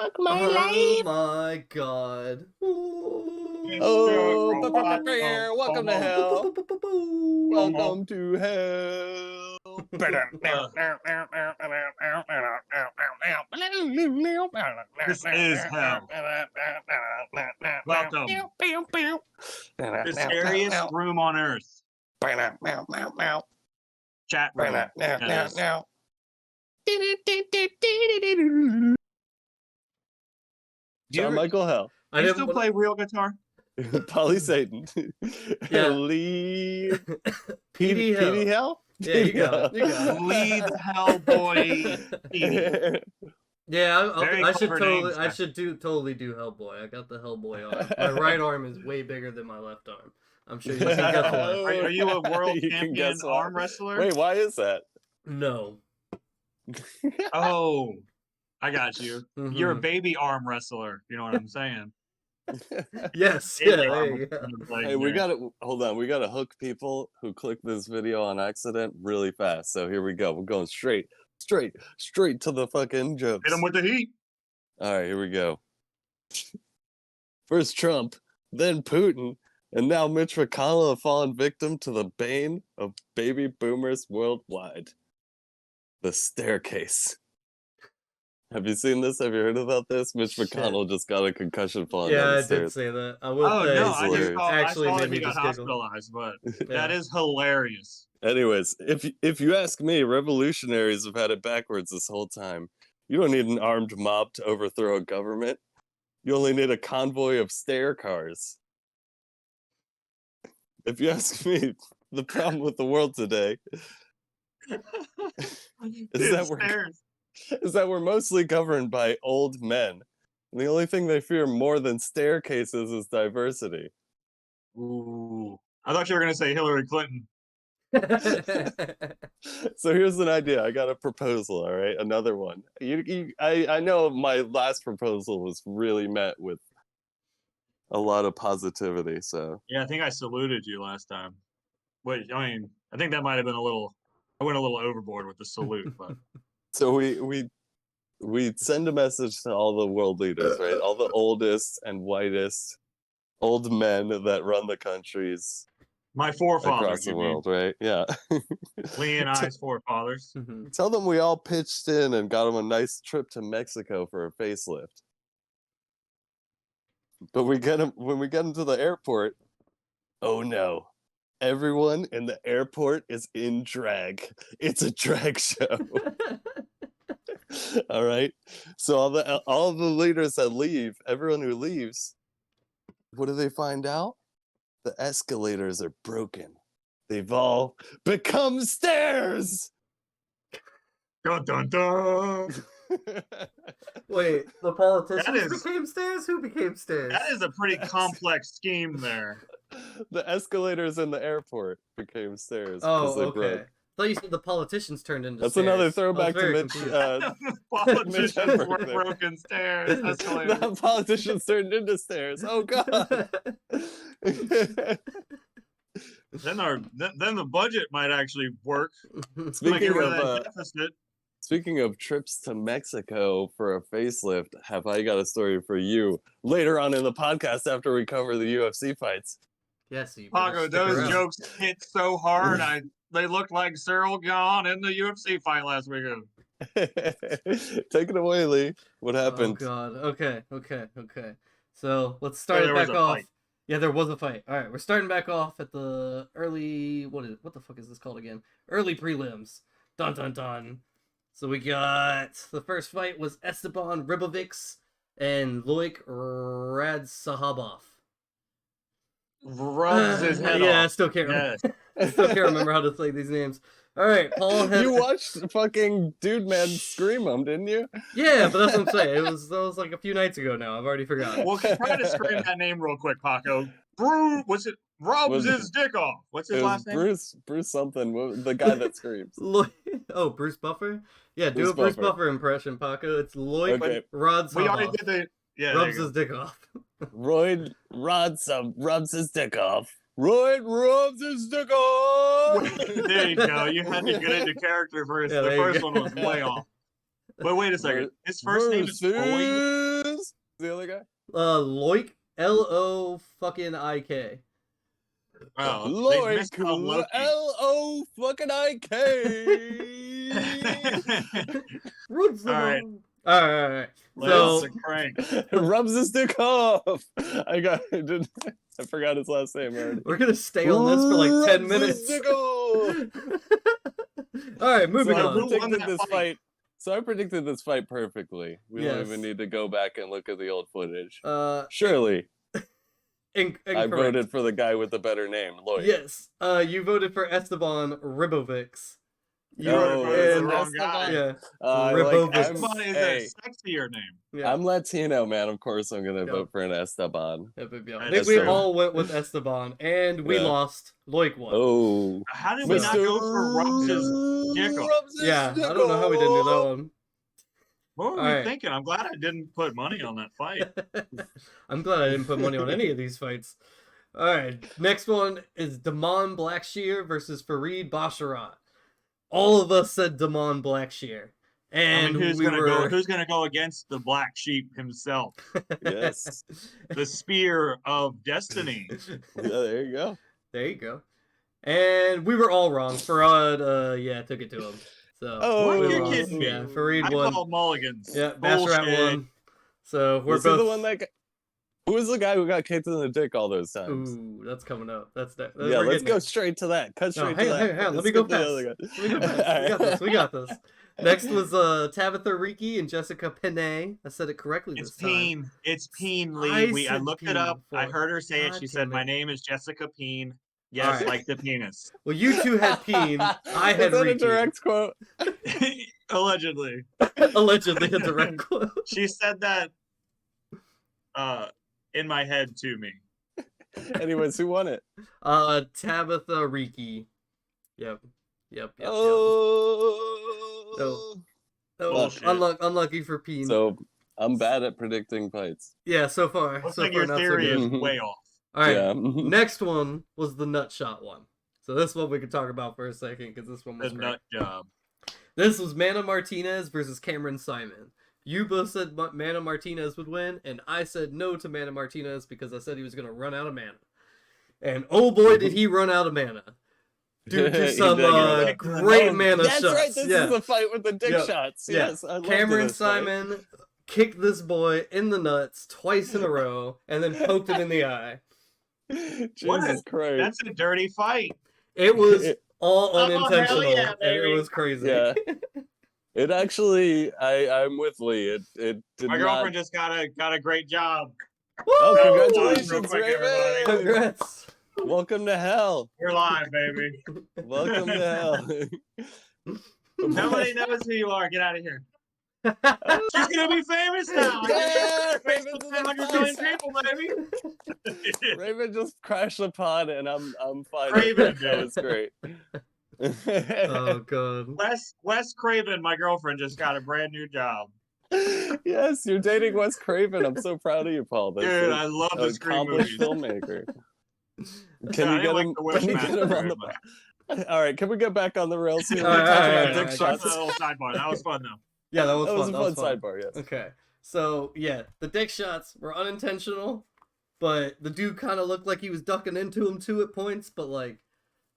Fuck my Oh life. my god. Oh, welcome to hell. Welcome to hell. This is hell. Welcome. The scariest room on earth. Chat room. that is. John Michael Hell. Do you still play real guitar? Polly Satan. Yeah. Lead. PD Hell. PD Hell? Yeah, you got it. You got it. Lead Hellboy. PD. Yeah, Very I should clever totally, names, I guys. should totally do Hellboy. I got the Hellboy arm. My right arm is way bigger than my left arm. I'm sure you can guess why. Are you a world You can champion guess why. arm wrestler? Wait, why is that? No. Oh, I got you. Mhm. You're a baby arm wrestler. You know what I'm saying? Yes. Baby Yeah. arm There you go. wrestler, Hey, we there. gotta hold on. We gotta hook people who click this video on accident really fast. So here we go. We're going straight to the fucking jokes. Hit him with the heat. All right, here we go. First Trump, then Putin, and now Mitch McConnell have fallen victim to the bane of baby boomers worldwide. The staircase. Have you seen this? Have you heard about this? Mitch Shit. McConnell just got a concussion falling down Yeah, the I did stairs. say that. I will Oh say no, I hilarious. just saw, actually I saw made that me he got just giggle. hospitalized, but Yeah. that is hilarious. Anyways, if you ask me, revolutionaries have had it backwards this whole time. You don't need an armed mob to overthrow a government. You only need a convoy of stair cars. If you ask me, the problem with the world today is that we're mostly governed by old men. And the only thing they fear more than staircases is diversity. Ooh, I thought you were gonna say Hillary Clinton. So here's an idea. I got a proposal, all right? Another one. I know my last proposal was really met with a lot of positivity, so. Yeah, I think I saluted you last time. Wait, I mean, I think that might have been a little. I went a little overboard with the salute, but So we send a message to all the world leaders, right? All the oldest and whitest old men that run the countries my forefathers across the world, right? Yeah. Lee and I's forefathers. Mhm. Tell them we all pitched in and got them a nice trip to Mexico for a facelift. But when we get them to the airport, oh no. Everyone in the airport is in drag. It's a drag show. All right. So all of the leaders that leave, everyone who leaves, what do they find out? The escalators are broken. They've all become stairs. Dun dun dun. Wait, the politicians is- became stairs? Who became stairs? That is a pretty complex scheme there. The escalators in the airport became stairs. Oh, they okay. broke. I thought you said the politicians turned into That's stairs. another I was throwback to very Mitch. confused. Politicians Hedberg were there. broken stairs. Escalators. The politicians turned into stairs. Oh god. Then the budget might actually work. Might Speaking get rid of of that deficit. Speaking of trips to Mexico for a facelift, have I got a story for you later on in the podcast after we cover the UFC fights? Yes, you Paco, stick those around. jokes hit so hard. They looked like Cyril Gahn in the UFC fight last weekend. Take it away, Lee. What happened? Oh god. Okay. So let's start it there was back a off. fight. Yeah, there was a fight. All right, we're starting back off at the early. What the fuck is this called again? Early prelims. Dun dun dun. So we got the first fight was Esteban Ribovics and Loik Radsahabov. Rubs his head Yeah, I off. still can't. Yes. I still can't remember how to say these names. All right, Paul. You watched fucking Dude Man scream them, didn't you? Yeah, but that's what I'm saying. That was like a few nights ago now. I've already forgotten. Well, try to scream that name real quick, Paco. What's it? Rubs his dick off. What's his It was last name? Bruce something, the guy that screams. Oh, Bruce Buffer? Yeah, do Bruce a Bruce Buffer. Buffer impression, Paco. It's Lloyd Okay. Rod's We already did the. Yeah, rubs his dick off. Royd rubs his dick off. Royd rubs his dick off. there you go. You had to get into character first. Yeah, the there you first go. one was way off. But wait a second. His first name is Floyd. versus the other guy. Loik, L-O fucking I-K. Oh, they Loik, misspelled Loki. L-O fucking I-K. Roots All right. All right. Let's So, crank. Rubs his dick off. I forgot his last name already. we're gonna stay on this for like 10 Rubs his minutes. dick off. All right, moving So I on. Who won predicted that this fight? fight. So I predicted this fight perfectly. We don't Yes. even need to go back and look at the old footage. Incorrect. Surely, I voted for the guy with the better name, Lloyd. Yes. You voted for Esteban Ribovics. You Oh, were the in wrong guy. Yeah. Like, Ribovics. Esteban is hey, a sexier name. Yeah. I'm Latino, man. Of course, I'm gonna Yeah. vote for an Esteban. I think That's we true. all went with Esteban, and we Yeah. lost. Loik won. Oh, How did we So- not go for Rubs' dick off? Rubs his Yeah, dick I don't know how we didn't do that off. one. What were All we right. thinking? I'm glad I didn't put money on that fight. I'm glad I didn't put money on any of these fights. All right, next one is Damon Blackshear versus Fareed Basharat. All of us said Damon Blackshear, and who's we gonna were go? Who's gonna go against the black sheep himself, Yes. the spear of destiny? Yeah, there you go. There you go. And we were all wrong. Farad, yeah, took it to him. So Oh, we you're lost. kidding me. Yeah, Fareed I won. call mulligans. Yeah, Basharat Bullshit. won. So we're Was he both. the one that? Who was the guy who got kicked in the dick all those times? Ooh, that's coming up. That's that. Yeah, we're let's getting go there. straight to that. Cut No, straight hang to on, that. hang on. Let me go Skip the fast. other guy. Let me go fast. We got this. We got this. Next was Tabitha Ricci and Jessica Penne. I said it correctly It's this time. Peen. It's Peen, I Lee. I said looked it Peen up. I before. heard her say it. God She said, damn "My it. name is Jessica Peen." Yes, All right. like the penis. Well, you two had Peen. I had Is that a Ricci. direct quote? Allegedly. Allegedly a direct quote. She said that in my head to me. Anyways, who won it? Tabitha Ricci. Yep. Oh. Bullshit. Unlucky for Peen. So I'm bad at predicting fights. yeah, so far. Looks so like far, your not so theory good. is good. way off. All right. Yeah. Next one was the nut shot one. So this one we could talk about for a second because this one The was great. nut job. This was Mana Martinez versus Cameron Simon. You both said Mana Martinez would win, and I said no to Mana Martinez because I said he was going to run out of mana. And oh boy, did he run out of mana. Due to He some did get it. great mana That's shots. right. This yeah. is the fight with the dick Yep. shots. Yeah. Yes, I love Cameron this fight. Simon kicked this boy in the nuts twice in a row and then poked him in the eye. Jesus Christ. That's a dirty fight. It was all Oh, unintentional, hell yeah, and it baby. was crazy. Yeah. It actually, I'm with Lee. It did My not. girlfriend just got a great job. Oh, Woo! congratulations, Real quick, Raven! everybody. Congrats! Welcome to hell. We're live, baby. Welcome to hell. Nobody knows who you are. Get out of here. She's gonna be famous now. Yeah, Facebook Raven's in the 500 million pod. people, baby. Raven just crashed the pod, and I'm fine. Raven That did. was great. Oh god. Wes Craven, my girlfriend, just got a brand new job. Yes, you're dating Wes Craven. I'm so proud of you, Paul. That's Dude, an I love the screen accomplished movies. filmmaker. I Can you didn't get like him? the Can you Wishmaster get him on very the? much. All right, can we get back on the rails here? All We're right, talking all about right, dick all right. shots. That's a little sidebar. That was fun though. Yeah, that was That fun. was a that fun was fun. sidebar. Yes. Okay. So, yeah, the dick shots were unintentional, but the dude kind of looked like he was ducking into him too at points, but like,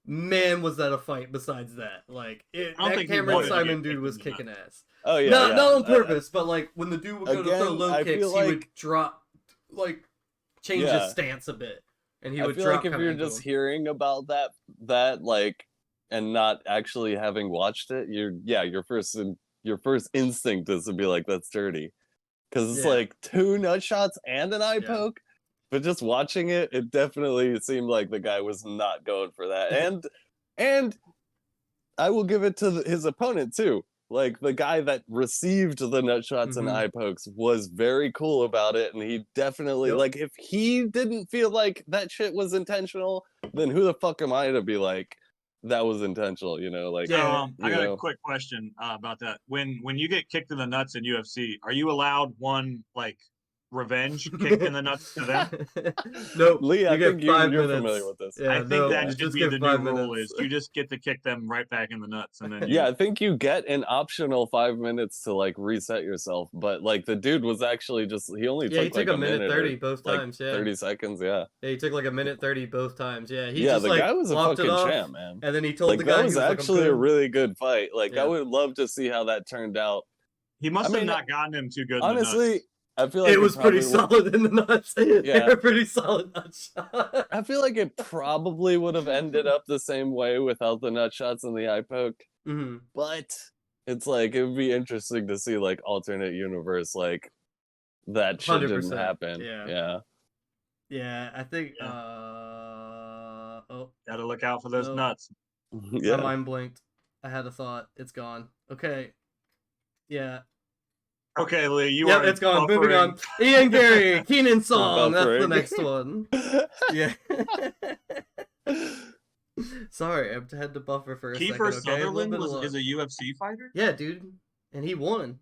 man, was that a fight besides that. Like, I don't that think he Cameron wanted to Simon get dude kicked was in the kicking ass. Oh yeah. not, yeah. not on purpose, but like, when the dude would go to throw Again, low I kicks, feel he would like- drop, like, change Yeah. his stance a bit. And he I would feel drop like if kinda you're into just him. hearing about that like, and not actually having watched it, your first instinct is to be like, that's dirty, because it's Yeah. like 2 nut shots and an eye Yeah. poke. But just watching it, it definitely seemed like the guy was not going for that. And I will give it to his opponent too. Like, the guy that received the nut shots and Mhm. eye pokes was very cool about it, and he definitely Yep. like, if he didn't feel like that shit was intentional, then who the fuck am I to be like, that was intentional? You know, like, Yeah. I got you know. a quick question about that. When you get kicked in the nuts in UFC, are you allowed one like revenge kicked in the nuts to them? Nope. Lee, I you get think 5 you're minutes. familiar with this. Yeah, I think no, that you should just be get the new 5 rule minutes. is you just get to kick them right back in the nuts and then Yeah, I think you get an optional 5 minutes to like reset yourself, but like the dude was actually he only Yeah, he took like took a minute 30 or both like times. Yeah. 30 seconds. Yeah. Yeah, he took like a minute 30 both times. Yeah, he Yeah, just the like guy was a lopped it fucking off, champ, man. and then he told Like the guy that he was was actually like, a I'm good. really good fight. Like I Yeah. would love to see how that turned out. he must I have mean, not gotten him too good in Honestly, the nuts. I feel like It was pretty probably would- solid in the nuts. They Yeah. were pretty solid nut shot. I feel like it probably would have ended up the same way without the nut shots and the eye poke. hmm But it's like it would be interesting to see like alternate universe, like that shit didn't 100%. happen. Yeah. Yeah. Yeah, I think. Yeah. Oh, Gotta look out for those No. nuts. my Yeah. mind blinked. I had a thought. It's gone. Okay. Yeah. Okay, Lee, you Yep, are it's gone. Moving buffering. on. Ian Gary, Keenan Song. That's the Buffering. next one. Yeah. Sorry, I had to buffer for a Kiefer second. Okay, Sutherland is a UFC fighter? Yeah, dude, and he won.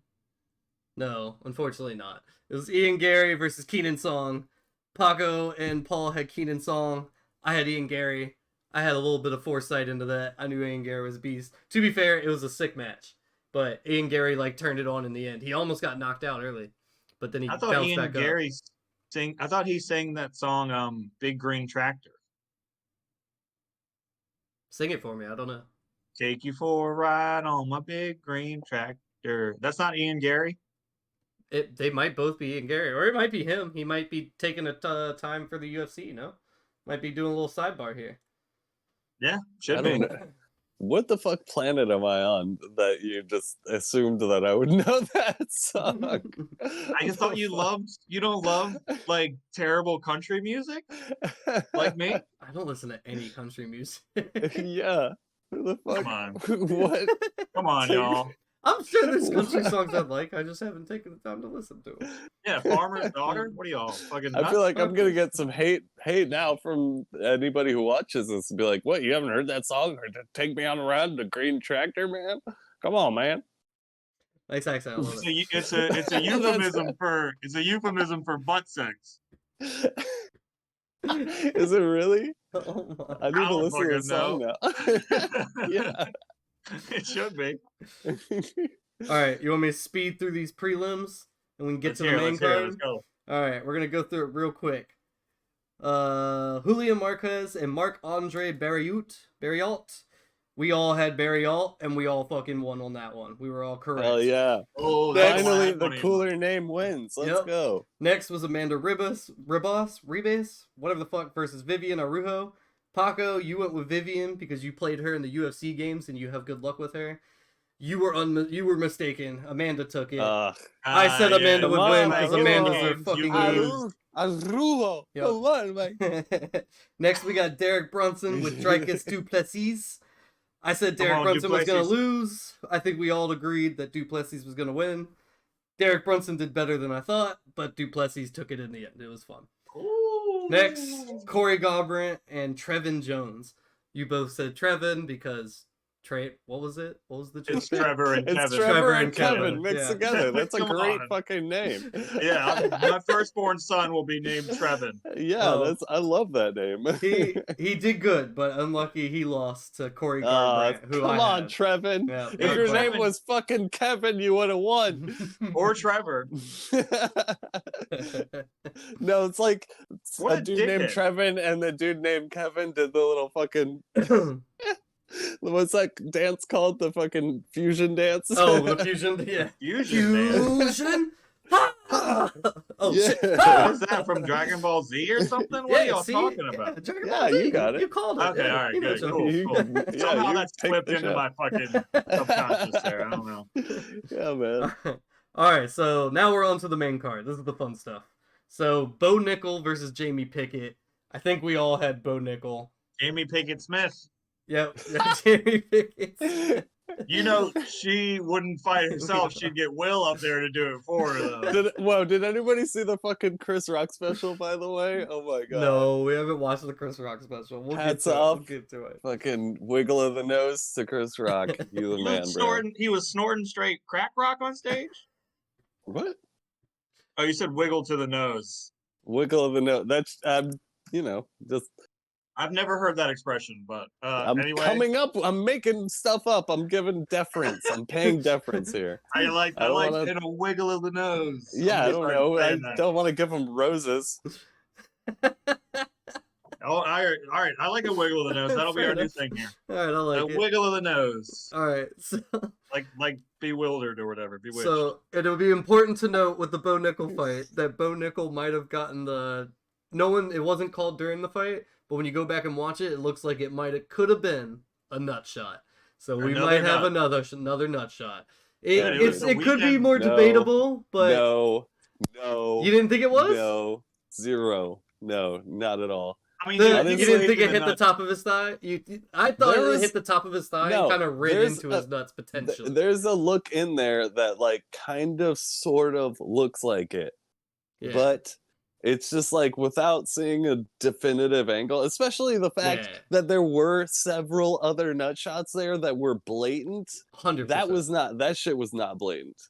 No, unfortunately not. It was Ian Gary versus Keenan Song. Paco and Paul had Keenan Song. I had Ian Gary. I had a little bit of foresight into that. I knew Ian Gary was a beast. To be fair, it was a sick match, but Ian Gary like turned it on in the end. He almost got knocked out early, but then he I thought bounced Ian back Gary I thought he sang that song Big Green Tractor. up. Sing it for me. I don't know. Take you for a ride on my big green tractor. That's not Ian Gary? They might both be Ian Gary, or it might be him. He might be taking a time for the UFC. You know, might be doing a little sidebar here. Yeah, I should don't be. know. What the fuck planet am I on that you just assumed that I would know that song? I just thought you don't love like terrible country music like me? I don't listen to any country music. Yeah. Who the fuck? Come on. What? Come on, Take- y'all. I'm sure there's country songs I like. I just haven't taken the time to listen to them. Yeah, Farmer's Daughter. What are y'all fucking I nuts? feel like I'm gonna get some hate now from anybody who watches this and be like, "What? You haven't heard that song? Or Take Me on a Ride in the Green Tractor, man? Come on, man." Nice accent. I love it. It's a euphemism for butt sex. Is it really? Oh my. I need to listen to the song now. Yeah. It should be. All right, you want me to speed through these prelims and we can get Let's to the hear it, main let's hear it, card? let's go. All right, we're gonna go through it real quick. Julian Marquez and Marc-Andre Barriault. We all had Barriault, and we all fucking won on that one. We were all correct. Hell yeah. Oh, that's Finally, why I the wanted- cooler name wins. Let's Yep. go. Next was Amanda Ribas, whatever the fuck, versus Vivian Arujo. Paco, you went with Vivian because you played her in the UFC games and you have good luck with her. You were mistaken. Amanda took it. I said yeah. Amanda would Come win on, because man. Amanda's You her lose. fucking You game. lose. Arujo. Yep. Come on, man. Next, we got Derek Brunson with Dricus Duplessis. I said Derek on, Brunson was going to Duplessis. lose. I think we all agreed that Duplessis was going to win. Derek Brunson did better than I thought, but Duplessis took it in the end. It was fun. Ooh. Next, Corey Garbrandt and Trevin Jones. You both said Trevin because what was it? What was the joke? It's Trevor and It's Kevin. Trevor and Kevin, Kevin mixed yeah. together. That's a Come great on. fucking name. Yeah, my firstborn son will be named Trevin. Yeah, Well, I love that name. He did good, but unlucky he lost to Corey Garbrandt, who come I on, had. Trevin. Yeah, If Hey, your Trevin. name was fucking Kevin, you would have won. Or Trevor. No, it's like What a a dude named dickhead. Trevin and the dude named Kevin did the little fucking what's that dance called? The fucking fusion dance. Oh, the fusion, yeah. Fusion dance. Fusion. oh Yeah. shit! What is that from Dragon Ball Z or something? What are y'all see? talking about? Yeah, Dragon Yeah, Ball Z. you got it. You called it. Okay, yeah, all right, you know good, something. cool, You- cool. yeah, Somehow you that's take slipped the into shot. my fucking subconscious there. I don't know. Yeah, man. All right, so now we're on to the main card. This is the fun stuff. So Bo Nickel versus Jamie Pickett. I think we all had Bo Nickel. Amy Pickett Smith. Yep, Jamie Pickett. You know she wouldn't fight herself. She'd get Will up there to do it for her. Though. Did anybody see the fucking Chris Rock special, by the way? Oh my god. No, we haven't watched the Chris Rock special. We'll Hats get to off. it. We'll get to it. Fucking wiggle of the nose to Chris Rock. You the man, bro. He was snorting straight crack rock on stage. What? Oh, you said wiggle to the nose. Wiggle of the nose. That's just I've never heard that expression, but I'm anyway, coming up. I'm making stuff up. I'm giving deference. I'm paying deference here. I like I don't want in a wiggle of the nose. I'm Yeah, I gonna don't start know. I saying that. don't want to give them roses. Oh, all right. I like a wiggle of the nose. That'll be Fair our new enough. thing here. All right, I like A it. wiggle of the nose, All right, so like bewildered or whatever. Bewitched. so it'll be important to note with the Bo Nickel fight that Bo Nickel might have gotten the no one. It wasn't called during the fight, but when you go back and watch it, it looks like it could have been a nut shot. So we Another might have nut. another nut shot. Yeah, it was It the could be weekend. more No, debatable, but no, you didn't think it was? no, zero, no, not at all. I mean, You Honestly, didn't think it the hit the nut. top of his thigh? I thought There it was- hit the top of his thigh and no, kind of rid there's into a- his nuts potentially. There's a look in there that like kind of sort of looks like it, Yeah. but it's just like without seeing a definitive angle, especially the fact Yeah. that there were several other nut shots there that were blatant. 100%. That shit was not blatant.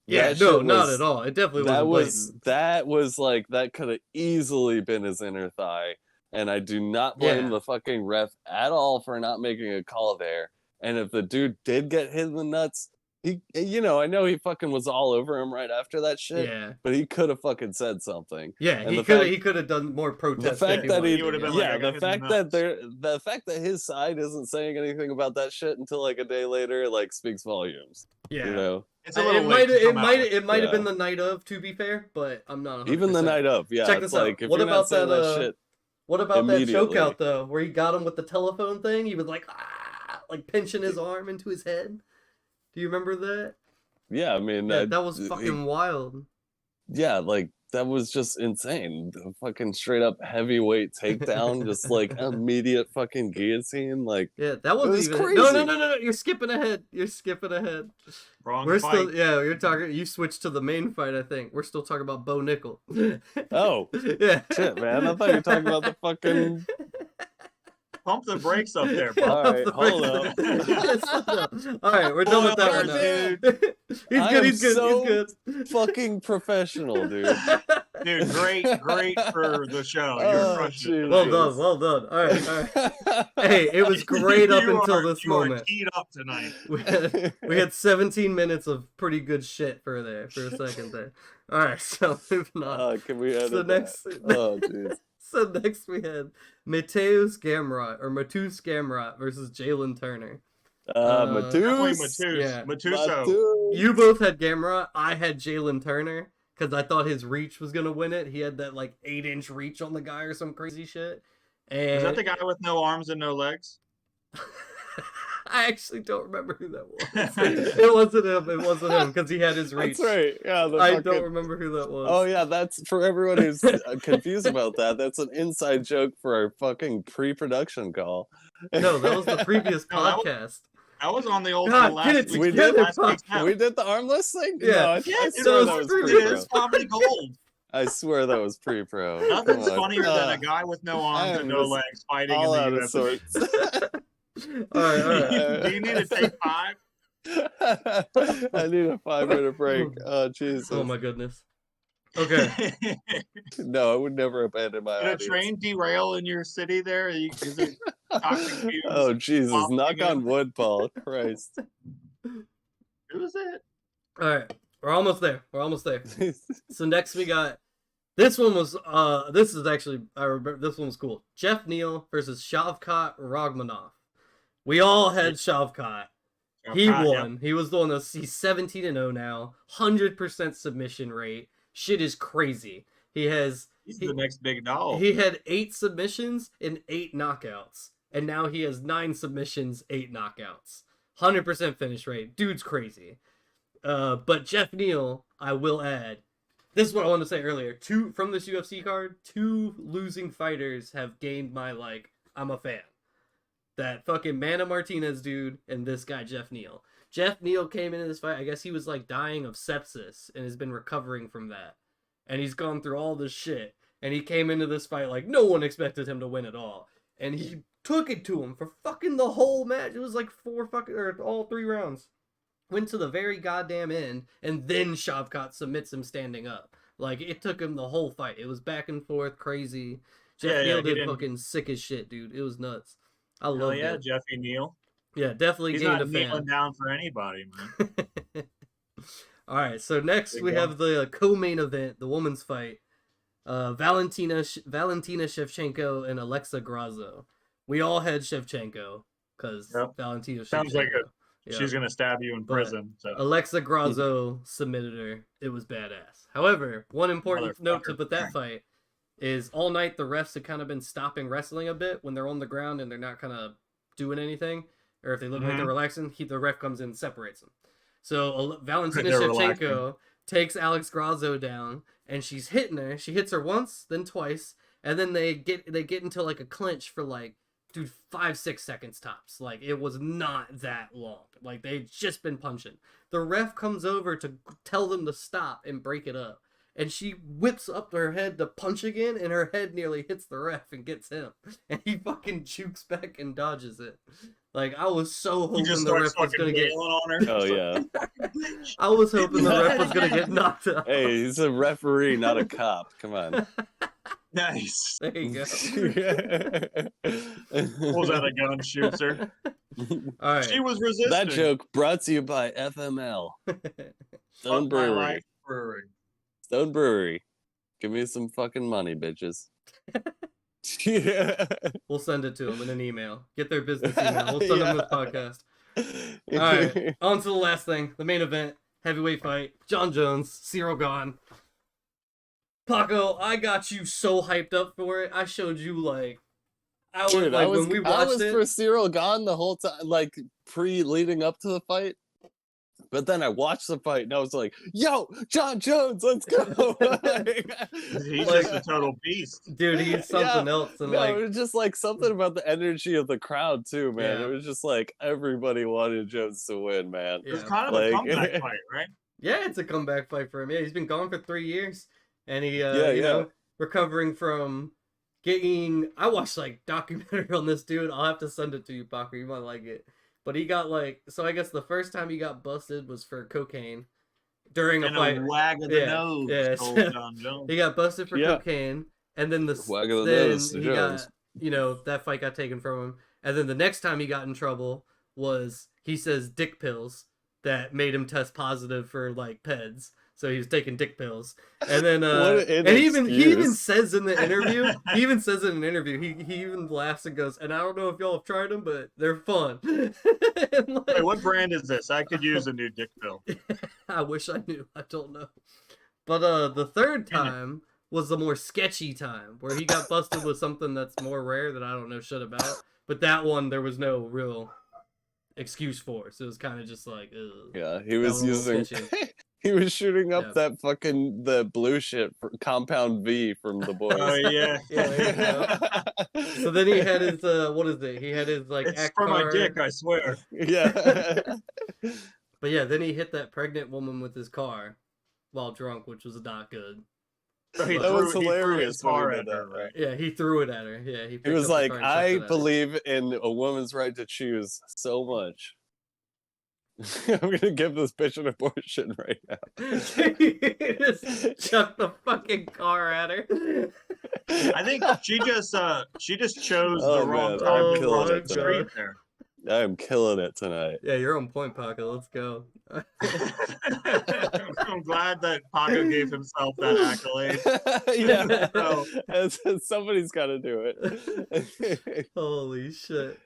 Yeah, That no, shit not was- at all. It definitely that wasn't blatant. that was like that could have easily been his inner thigh, and I do not blame Yeah. the fucking ref at all for not making a call there. And if the dude did get hit in the nuts, I know he fucking was all over him right after that shit, Yeah. but he could have fucking said something. Yeah, And he the could fact- he could have done more protest. The fact if that wanted he to, would have been yeah, like, I got the hit in fact the that the fact that his side isn't saying anything about that shit until like a day later like speaks volumes. yeah. You know, It's a little late to come out with It might have been Yeah. the night of, to be fair, but I'm not 100%. even the night of, yeah. Check it's this out. like if What you're not about saying that, that shit. What about that immediately. chokeout though, where he got him with the telephone thing? He was like like pinching his arm into his head. Do you remember that? Yeah, I mean, Yeah, that was fucking wild. yeah, like that was just insane. The fucking straight up heavyweight takedown, just like immediate fucking guillotine. Like, Yeah, that wasn't was even. crazy. No! You're skipping ahead. wrong We're fight. still. Yeah, you're talking. You switched to the main fight. I think we're still talking about Bo Nickel. oh yeah. shit, man! I thought you were talking about the fucking. Pump the brakes up there, Yeah, bro. All right, hold up. All right, we're done with that one now. He's good. Fucking professional, dude. Dude, great for the show. You're Oh, crushing it. jeez. Well done. All right. Hey, it was great up until this you are moment. teed up tonight. We had 17 minutes of pretty good shit for a second there. All right, so moving on. Can we edit So next, that? Oh, jeez. so next we had Mateus Gamrot versus Jalen Turner. Definitely Matus. Yeah. Matuso. Matus. You both had Gamrot. I had Jalen Turner because I thought his reach was gonna win it. He had that like 8-inch reach on the guy or some crazy shit. And Is that the guy with no arms and no legs? I actually don't remember who that was. It wasn't him because he had his reach. That's right. Yeah, I don't remember who that was. Oh yeah, that's for everyone who's confused about that. That's an inside joke for our fucking pre-production call. No, that was the previous No, that was- podcast. I was on the old God, last get it week's- We together, did. last week's fuck. app. We did the armless thing. Yeah. No, I Yes, swear was that was pretty pre-pro. It's comedy gold. I swear that was pre-pro. Nothing's Come on. funnier than a guy with no I arms am and no just legs fighting all in out the of UFC. sorts. All right. Do you need to take 5? I need a 5-minute break. Oh Jesus! Oh my goodness. Okay. No, I would never abandon my Did a audience. train derail in your city there? Is it toxic fumes? Oh Jesus! popping Knock in? on wood, Paul. Christ. Who was it? All right. We're almost there. So next we got this one was this is actually I remember this one was cool. Jeff Neal versus Shavkat Ragmanov. We all had Shavkat. He God, won. He was the one he's 17-0 now. 100% submission rate. Shit is crazy. He's the next big doll. He had 8 submissions and 8 knockouts. And now he has 9 submissions, 8 knockouts. 100% finish rate. Dude's crazy. But Jeff Neal, I will add, this is what I wanted to say earlier. From this UFC card, 2 losing fighters have gained my, I'm a fan. That fucking Mana Martinez dude and this guy, Jeff Neal. Jeff Neal came into this fight, I guess he was, dying of sepsis and has been recovering from that. And he's gone through all this shit. And he came into this fight like no one expected him to win at all. And he took it to him for fucking the whole match. It was like all 3 rounds. Went to the very goddamn end, and then Shavkat submits him standing up. Like, it took him the whole fight. It was back and forth, crazy. Jeff Yeah, Neal he did didn't- fucking sick as shit, dude. It was nuts. I Hell loved yeah, it. Jeffy Neal. Yeah, definitely He's gained not a kneeling fan. down for anybody, man. All right, so next Big we guy. have the co-main event, the women's fight. Valentina Shevchenko and Alexa Grasso. We all had Shevchenko because Yep. Valentina Shevchenko. Sounds like it. Yeah. She's gonna stab you in But prison. So. Alexa Grasso submitted her. It was badass. However, one important note to Motherfucker. put that fight is all night the refs have kind of been stopping wrestling a bit when they're on the ground and they're not kind of doing anything, or if they look like they're relaxing, the ref comes in and separates them. So Valentina They're Shevchenko relaxing. takes Alex Grasso down, and she's hitting her. She hits her once, then twice, and then they get into like a clinch for like, dude, 5-6 seconds tops. Like, it was not that long. Like, they'd just been punching. The ref comes over to tell them to stop and break it up. And she whips up her head to punch again, and her head nearly hits the ref and gets him. And he fucking jukes back and dodges it. Like, I was so He just hoping the ref starts was fucking gonna get. wailing on her. Oh yeah. I was hoping the ref was gonna get knocked out. Hey, he's a referee, not a cop. Come on. Nice. There you go. Pulls out a gun, shoots her. All right. She was resisting. That joke brought to you by FML. Stone Fuck my Brewery. life brewery. Stone Brewery. Give me some fucking money, bitches. Yeah. We'll send it to them in an email. Get their business email. We'll send them this podcast. All right. On to the last thing. The main event. Heavyweight fight. John Jones. Cyril Gone. Paco, I got you so hyped up for it. I showed you like... Dude, when we watched I was it... for Cyril Gone the whole time, like leading up to the fight. But then I watched the fight and I was like, yo, John Jones, let's go. He's Like- just a total beast. Dude, he's something else. And No, like... it was just like something about the energy of the crowd too, man. Yeah. It was just like everybody wanted Jones to win, man. It was Yeah. kind of Like- a comeback fight, right? Yeah, it's a comeback fight for him. Yeah, he's been gone for 3 years, and he, Yeah, you yeah. know, recovering from getting. I watched like documentary on this dude. I'll have to send it to you, Parker. You might like it. But he got like, so I guess the first time he got busted was for cocaine during a And fight. a wag of the Yeah, nose, yeah. old John Jones. He got busted for Yeah. cocaine, and then Wag of the then nose, he Jones. got, you know, that fight got taken from him, and then the next time he got in trouble was, he says, dick pills that made him test positive for like peds. So he was taking dick pills, and then What an and he even excuse. says in the interview, he even laughs and goes, and I don't know if y'all have tried them, but they're fun. And, like, Wait, what brand is this? I could use a new dick pill. I wish I knew. I don't know. But the third time was the more sketchy time where he got busted with something that's more rare that I don't know shit about. But that one there was no real excuse for, so it was kind of just like, ugh. Yeah, he was one was using. sketchy. He was shooting up Yeah. that fucking the blue shit for Compound V from the boys. Oh yeah. Yeah, there you So then he had his what is it? He had his like It's act for my card. dick, I swear. Yeah. But yeah, then he hit that pregnant woman with his car while drunk, which was not good. So he That was threw hilarious his when he car did at her, that, right? Yeah, he threw it at her. Yeah, He picked was up the like, car and chucked I it at her. believe in a woman's right to choose so much. I'm gonna give this bitch an abortion right now. He just chucked the fucking car at her. I think she just chose Oh, the wrong man, time I'm to killing cross it the tonight. street there. I am killing it tonight. Yeah, you're on point, Paco. Let's go. I'm glad that Paco gave himself that accolade. Yeah, So- somebody's got to do it. Holy shit.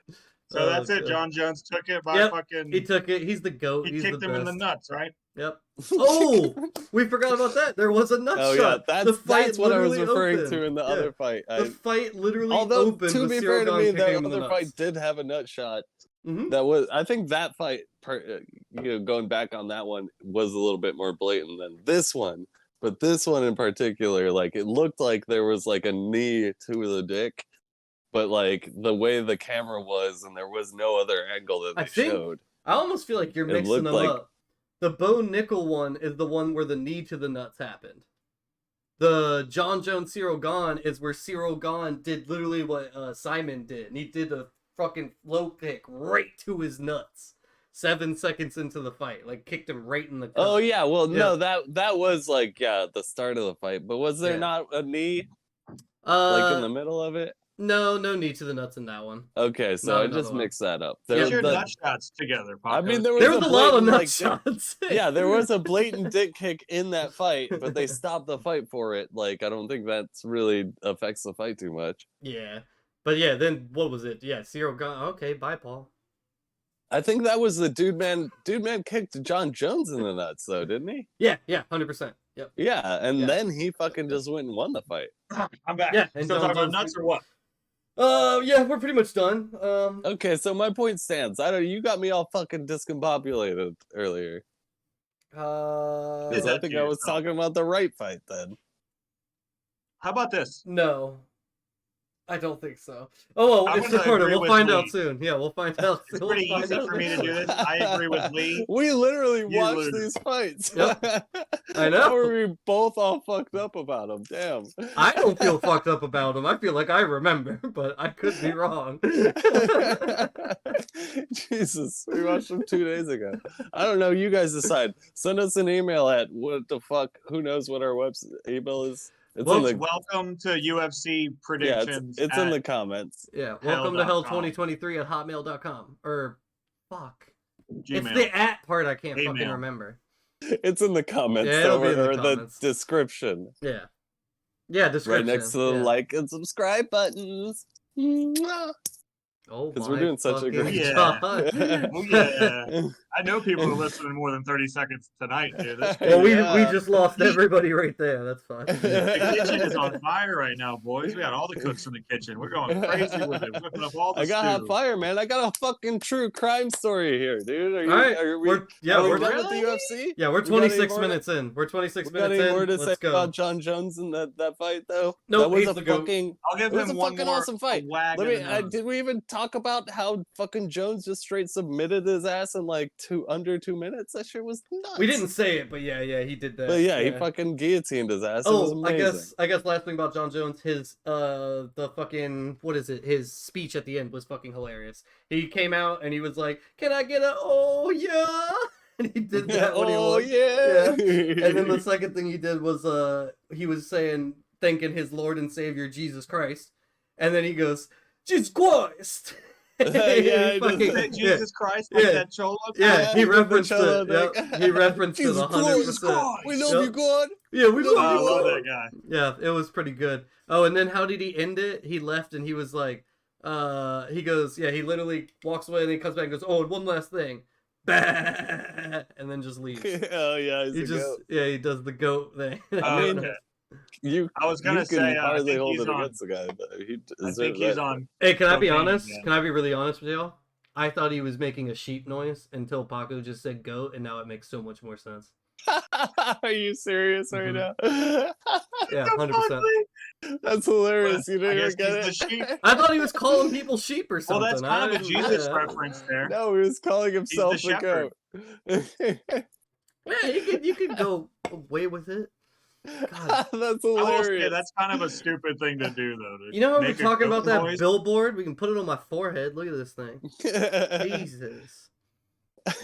So Oh, that's it. God. John Jones took it by Yep, fucking. He took it. He's the GOAT. He He's kicked the him in best. the nuts, right? Yep. Oh, we forgot about that. There was a nut Oh yeah, shot. The fight that's what I was literally referring opened. to in the Yeah. other fight. The fight literally Although opened to with be Cyril fair to Gane me, kicking that him in the other fight nuts. did have a nut shot. Mhm. That was, I think that fight, going back on that one, was a little bit more blatant than this one. But this one in particular, like it looked like there was like a knee to the dick, but like the way the camera was, and there was no other angle that I they think- showed. I almost feel like you're It mixing looked them like- up. The Bo Nickel one is the one where the knee to the nuts happened. The John Jones Cyril Gane is where Cyril Gane did literally what Simon did, and he did a fucking low kick right to his nuts. 7 seconds into the fight, like kicked him right in the. Oh cup. yeah, well Yeah. no, that was like the start of the fight. But was there Yeah. not a knee like in the middle of it? No knee to the nuts in that one. Okay, so Not I another just one. mixed that up. Get your the- nut shots together, Paco. I mean, there There was a lot of blatant, nut like, shots. yeah, there was a blatant dick kick in that fight, but they stopped the fight for it. Like, I don't think that's really affects the fight too much. Yeah, but yeah, then what was it? Yeah, Cyril gone. Okay, bye, Paul. I think that was the dude man kicked John Jones in the nuts though, didn't he? Yeah, 100%. Yep. Yeah, and Yeah. then he fucking just went and won the fight. I'm back. Yeah, Yeah, and still John talking about Jones- nuts or what? Yeah, we're pretty much done. Okay, so my point stands. You got me all fucking discombobulated earlier. Because that I think to I was yourself. talking about the right fight then. How about this? No, I don't think so. Oh, well, I'm it's gonna recorded. agree We'll with find Lee. out soon. Yeah, we'll find out. It's We'll pretty find easy out for me to do this. I agree with Lee. We literally You watched lose. these fights. Yep. I know. How were we both all fucked up about them? Damn. I don't feel fucked up about them. I feel like I remember, but I could be wrong. Jesus, we watched them 2 days ago. I don't know. You guys decide. Send us an email at what the fuck. Who knows what our website email is? It's Well, in the Welcome to UFC yeah. predictions. It's in the comments. Yeah, welcome to hell hell.com. 2023 at hotmail.com. Or, fuck. Gmail. It's the at part I can't fucking Email. remember. It's in the comments. Yeah, it'll be in the or comments. the description. Yeah. Yeah, description. Right next to the yeah. like and subscribe buttons. Mwah. Oh, Because my we're doing such a fucking great Yeah. God. Oh, yeah. I know people are listening more than 30 seconds tonight, dude. That's Well, we Yeah. just lost everybody right there. That's fine. The kitchen is on fire right now, boys. We got all the cooks in the kitchen. We're going crazy with it. We're whipping up all the I got hot stew. fire, man. I got a fucking true crime story here, dude. Are you? All right, Are we? we're We're done. done with the UFC. Yeah, we're We got any 26 more- minutes in. We're 26 We got minutes any in. more to say Let's go. about John Jones in that fight, though? Nope, that was he's a the GOAT. fucking. I'll give It was him a one fucking more awesome fight. wag Let of me. the nose. Did we even talk about how fucking Jones just straight submitted his ass in like under 2 minutes? That shit was nuts. We didn't say it, but yeah, he did that. But yeah, he fucking guillotined his ass. It was Oh, amazing. I guess last thing about John Jones, his the fucking what is it? His speech at the end was fucking hilarious. He came out and he was like, "Can I get a oh yeah?" And he did that when he Oh won. yeah. And then the second thing he did was he was saying thanking his Lord and Savior Jesus Christ, and then he goes Jesus Christ. Yeah, he fucking, does. Is it Jesus Christ, like Yeah. that cholo? yeah, he the referenced cello it. Yep. thing. He referenced it Jesus 100%. Christ. We love Yep. you, God. Yeah, we love Oh, I you. love Lord. that guy. Yeah, it was pretty good. Oh, and then how did he end it? He left and he was like, he goes, yeah, he literally walks away and then he comes back and goes, oh, and one last thing. Bah! And then just leaves. Oh yeah, he's He a just, goat. yeah, he does the goat thing. I mean, Okay. I was gonna can say, I hardly think hold he's it on- against the guy. But he I is think it he's right? on. Hey, can I be Cocaine, honest? yeah. Can I be really honest with y'all? I thought he was making a sheep noise until Paco just said goat, and now it makes so much more sense. Are you serious right Mhm. now? Yeah, The 100%. fuck, Lee? That's hilarious. You I didn't guess even get he's it. the sheep. I thought he was calling people sheep or Well, something. that's kind of a Jesus Yeah. reference there. No, he was calling himself the shepherd. goat. Yeah, you could go away with it. God. That's I will say hilarious. that's kind of a stupid thing to do, though. to You know how we're make a talking goat about that noise. billboard? We can put it on my forehead. Look at this thing. Jesus.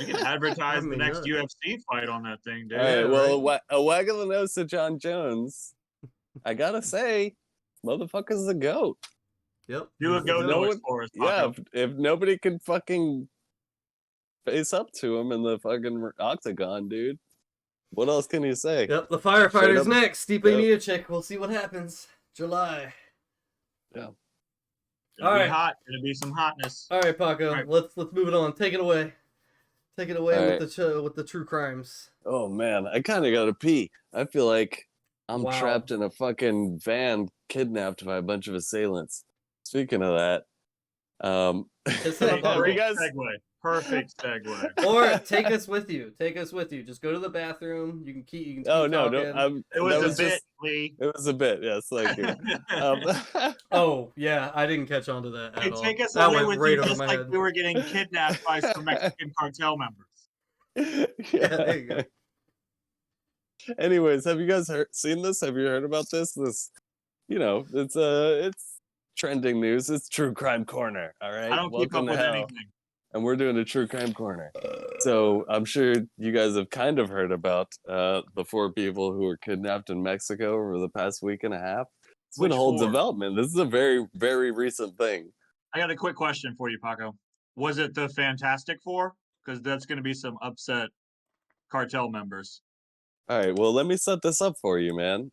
You can advertise I the mean, next nuts. UFC fight on that thing, dude. All right, Yeah, well, right. a wag of the nose to John Jones. I gotta say, motherfucker's the goat. Yep. Do a he's the goat No noise one- for us, Yeah, Paco. if nobody can fucking face up to him in the fucking octagon, dude, what else can you say? Yep, the Straight firefighter's up- next. Stipe Yep. Miocic. We'll see what happens. July. It'll All be right. hot. It'll be some hotness. All right, Paco. All right. Let's move it on. Take it away. Take it away All with the true crimes. Oh man, I kind of gotta pee. I feel like I'm Wow. trapped in a fucking van, kidnapped by a bunch of assailants. Speaking of that, It's in a have bubble. you Perfect guys? segue. Perfect segue. Or take us with you. Take us with you. Just go to the bathroom. You can keep. Oh no, talking. no, It was that a bit, just- Lee. It was a bit, yes, thank you. Oh yeah, I didn't catch on to that at Hey, all. take us That away went with right you over just my like head. we were getting kidnapped by some Mexican cartel members. Yeah, there you go. Anyways, have you guys seen this? Have you heard about this? It's trending news. It's True Crime Corner. All right, I don't keep up welcome to with hell. anything. and we're doing a true crime corner. So I'm sure you guys have kind of heard about the 4 people who were kidnapped in Mexico over the past week and a half. It's been Which a whole 4? development. This is a very, very recent thing. I got a quick question for you, Paco. Was it the Fantastic Four? Because that's going to be some upset cartel members. All right, well, let me set this up for you, man.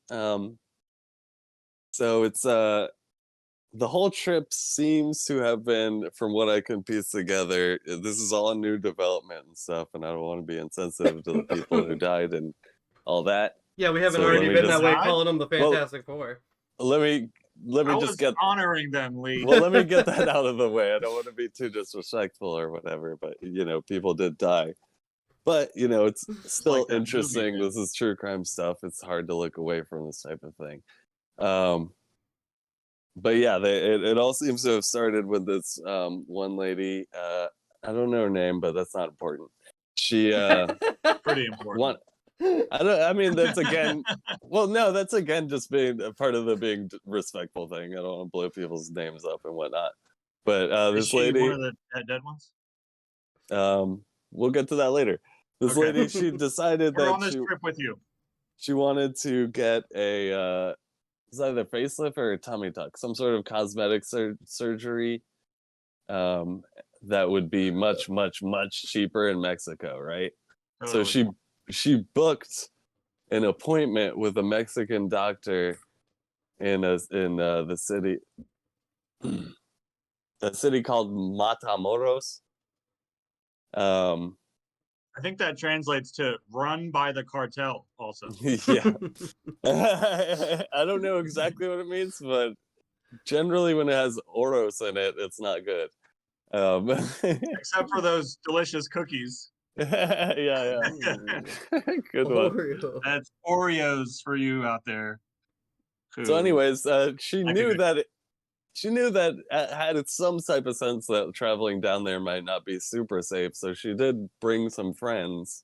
So it's the whole trip seems to have been, from what I can piece together, this is all new development and stuff, and I don't want to be insensitive to the people who died and all that. Yeah, we haven't So already let me been just- that way Died? calling them the Fantastic Four. Let me I just was get honoring them, Lee. well, let me get that out of the way. I don't want to be too disrespectful or whatever, but people did die. But it's still like that movie interesting. did. This is true crime stuff. It's hard to look away from this type of thing. But yeah, it all seems to have started with this one lady. I don't know her name, but that's not important. She Pretty important. I mean, that's again. Well, no, that's again just being a part of the being respectful thing. I don't want to blow people's names up and whatnot. But Is this she lady, one of the dead ones? we'll get to that later. This Okay. lady, she decided We're that on this trip with you. she wanted to get a it's either facelift or a tummy tuck, some sort of cosmetic surgery that would be much, much, much cheaper in Mexico, right? So Totally. she booked an appointment with a Mexican doctor in the city, a city called Matamoros. I think that translates to run by the cartel also. Yeah. I don't know exactly what it means, but generally when it has oros in it, it's not good. Except for those delicious cookies. Yeah. Good one. Oreo. That's Oreos for you out there. So anyways, she I knew can- that had some type of sense that traveling down there might not be super safe. So she did bring some friends.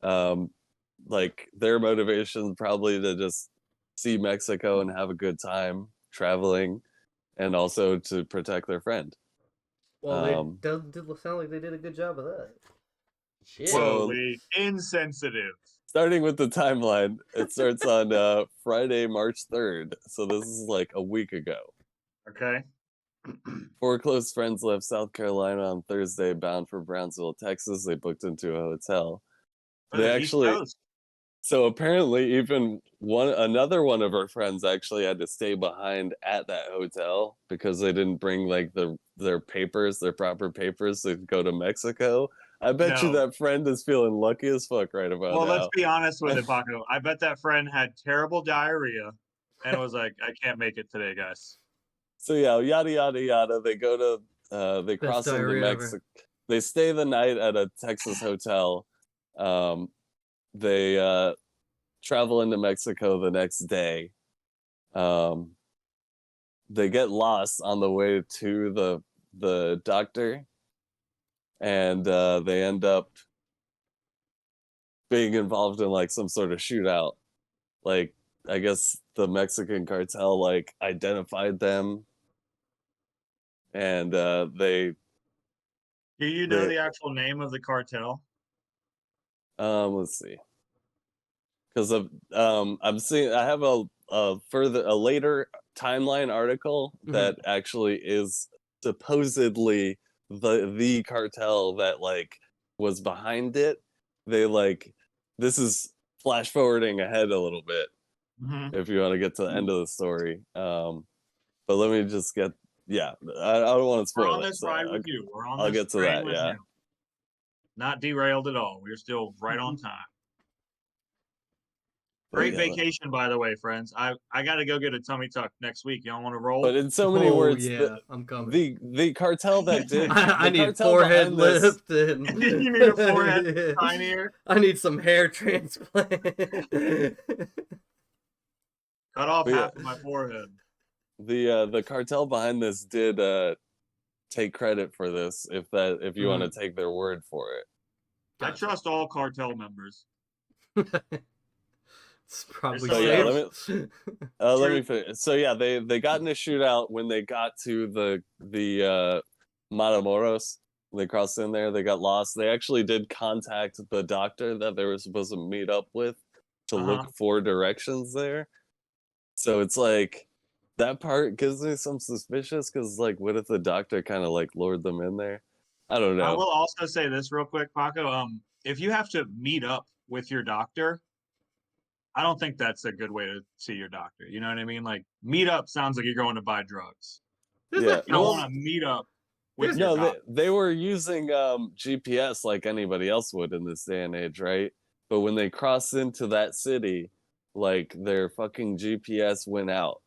Like their motivation probably to just see Mexico and have a good time traveling, and also to protect their friend. Well, they did sound like they did a good job of that. Shit. So- Whoa, Lee. Insensitive. Starting with the timeline, it starts on Friday, March 3rd. So this is like a week ago. Okay. 4 close friends left South Carolina on Thursday, bound for Brownsville, Texas. They booked into a hotel. Oh, They the East actually, Coast. so apparently, even another one of our friends actually had to stay behind at that hotel because they didn't bring like their proper papers to go to Mexico. I bet you No. that friend is feeling lucky as fuck right about Well, now. let's be honest with it, Paco. I bet that friend had terrible diarrhea and was like, I can't make it today, guys. So yeah, yada yada yada. They go to they Best cross into diarrhea ever. Mexico. They stay the night at a Texas hotel. They travel into Mexico the next day. They get lost on the way to the doctor, and they end up being involved in like some sort of shootout. Like I guess the Mexican cartel like identified them, and they Do you know They- the actual name of the cartel? let's see, because of I'm seeing I have a later timeline article that actually is supposedly the cartel that like was behind it. They like this is flash forwarding ahead a little bit Mm-hmm. if you want to get to the end of the story. But let me just get I don't want to We're spoil on it. this So ride with you. We're on I'll this get to train that, with yeah. you. Not derailed at all. We're still right on time. But Great yeah, vacation, by the way, friends. I got to go get a tummy tuck next week. Y'all want to roll? But in so many Oh, words, yeah, I'm coming. the cartel that did I the need cartel forehead behind this- lift and You need a forehead Yeah. tinier. I need some hair transplant. Cut off But yeah. half of my forehead. The cartel behind this did take credit for this if you want to take their word for it. I trust all cartel members. It's probably So, yeah, safe. Let me finish. So yeah, they got in a shootout when they got to the Matamoros. They crossed in there. They got lost. They actually did contact the doctor that they were supposed to meet up with to look for directions there. So it's like that part gives me some suspicious because like, what if the doctor kind of like lured them in there? I don't know. I will also say this real quick, Paco. If you have to meet up with your doctor, I don't think that's a good way to see your doctor. You know what I mean? Like meet up sounds like you're going to buy drugs. Yeah, You don't want to meet up with your no, doctor. they were using GPS like anybody else would in this day and age, right? But when they crossed into that city, like their fucking GPS went out,